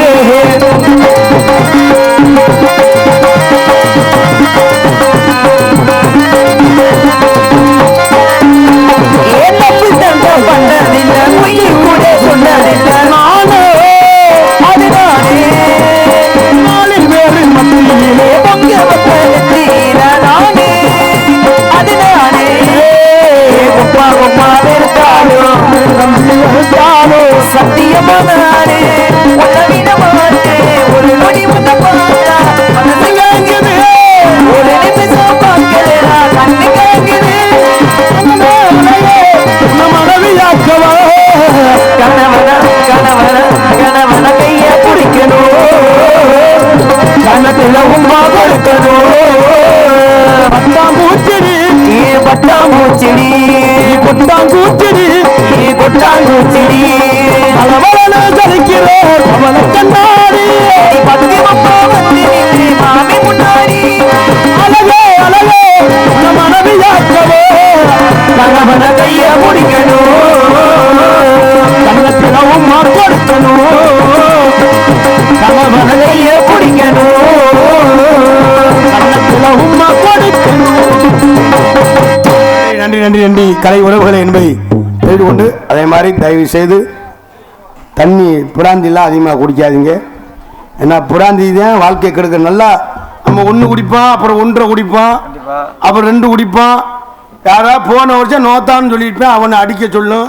[SPEAKER 2] என்ன பித்தங்க பண்ணதில்ல உயிர் கூட சொன்னதில்ல
[SPEAKER 1] நானே
[SPEAKER 2] அது நானே
[SPEAKER 1] நாளில் வேறு மத்தியிலே
[SPEAKER 2] பொங்க வப்பீர நானே அது நானே குப்பா குப்பா வெறுத்தாலும் சத்தியமான நானே உலவிட மாட்டேன் ஒரு நொடி முன்ன பார்த்தா மனசு காங்குது ஒரு நிமிஷம் பார்க்கலா கண்ணு காங்குது
[SPEAKER 1] உன்ன மனைவியாக்கவா
[SPEAKER 2] கணவன கணவன கணவன கைய பிடிக்கணும் கணத்துல உமா கொடுக்கணும்
[SPEAKER 1] பட்டாம்பூச்சிடி
[SPEAKER 2] பட்டாம்பூச்சிடி
[SPEAKER 1] கொட்டாங்கூச்சிடி
[SPEAKER 2] கொட்டாங்கூச்சிடி
[SPEAKER 1] அளவலன ஜலிக்கிறோம் அவள கண்ணாடி
[SPEAKER 2] பத்தியமப்பா வந்து நின்று மாமி முன்னாடி
[SPEAKER 1] அழகே அழகே உன்ன மனைவியாக்கவோ
[SPEAKER 2] கணவன கைய பிடிக்கணும்
[SPEAKER 1] கண்ணத்தில் உம்மா கொடுக்கணும்
[SPEAKER 2] கணவன கைய பிடிக்கணும்
[SPEAKER 1] கண்ணத்தில் உம்மா கொடுக்கணும். நன்றி நன்றி நன்றி கலை உறவுகளை என்பதை தெரிந்து கொண்டு அதே மாதிரி தயவு செய்து தண்ணி புராந்திலாம் அதிகமாக குடிக்காதீங்க. ஏன்னா புராந்தி தான் வாழ்க்கை கெடுக்க. நல்லா நம்ம ஒன்று குடிப்போம், அப்புறம் ஒன்றரை குடிப்போம், அப்புறம் 2 குடிப்போம். யாராவது போன வருஷம் நோத்தான்னு சொல்லியிருப்பேன், அவனை அடிக்க சொல்லும்.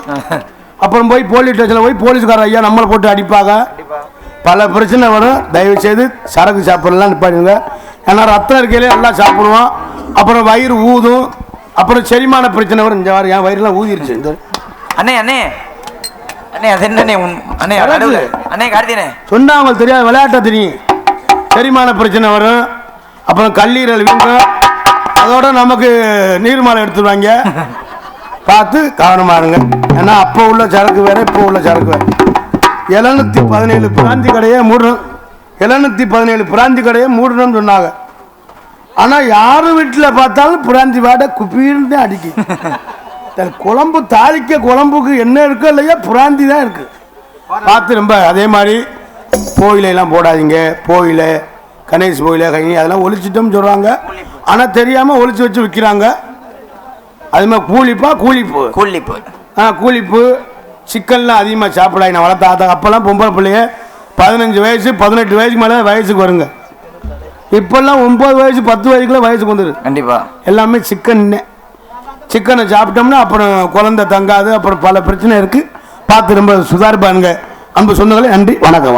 [SPEAKER 1] அப்புறம் போய் போலீஸ் ஸ்டேஷனில் போய் போலீஸ்கார ஐயா நம்மளை போட்டு அடிப்பாங்க. பல பிரச்சனை வரும். தயவு செய்து சரக்கு சாப்பிடலாம் நிப்பாடுங்க. ஏன்னா ரத்தம் இருக்கையிலே எல்லாம் சாப்பிடுவோம், அப்புறம் வயிறு ஊதும், அப்புறம் செரிமான பிரச்சனை வரும். இந்த வாரம் என் வயிறுலாம் ஊதிருச்சு. இந்த
[SPEAKER 2] அண்ணே அண்ணே அண்ணே அது என்னண்ணே அண்ணே நடுவுல அண்ணே கார்த்தினே
[SPEAKER 1] சொன்னா அவங்களுக்கு தெரியாது, விளையாட்டா தெரியும். செரிமான பிரச்சனை வரும், அப்புறம் கல்லீரல் வீங்கும், அதோட நமக்கு நீர்மாலை எடுத்துருவாங்க. பார்த்து கவனமா இருங்க. ஏன்னா அப்போ உள்ள சரக்கு வேற, இப்போ உள்ள சரக்கு வேற. 717 பிராந்தி கடையை மூடணும், 717 பிராந்தி கடையை மூடணும்னு சொன்னாங்க. ஆனா யாரு வீட்டில் பார்த்தாலும் பிராந்தி வாடை குப்பீர்னு அடிக்கும். குழம்பு தாளிக்க குழம்புக்கு என்ன இருக்கோ இல்லையா பிராந்தி தான் இருக்கு. பார்த்து ரொம்ப அதே மாதிரி கோயிலெல்லாம் போடாதீங்க. கோயிலை கணேஷ் கோயிலை கனி அதெல்லாம் ஒழிச்சிட்டோம்னு சொல்றாங்க, ஆனா தெரியாம ஒழிச்சு வச்சு விற்கிறாங்க. அது மாதிரி கூலிப்பு கூலிப்பு சிக்கன்லாம் அதிகமாக சாப்பிடாது. நான் வளர்த்த அப்போல்லாம் பொம்பளை பிள்ளைங்க 15 வயசு 18 வயசுக்கு மேலே வயசுக்கு வருங்க. இப்பெல்லாம் 9 வயசு 10 வயசுக்குள்ள வயசுக்கு வந்துடுது.
[SPEAKER 2] கண்டிப்பா
[SPEAKER 1] எல்லாமே சிக்கனை சாப்பிட்டோம்னா அப்புறம் குழந்தை தங்காது, அப்புறம் பல பிரச்சனை இருக்கு. பார்த்து ரொம்ப சுதாரிப்பானுங்க. அன்பு சொந்தங்களே, நன்றி, வணக்கம்.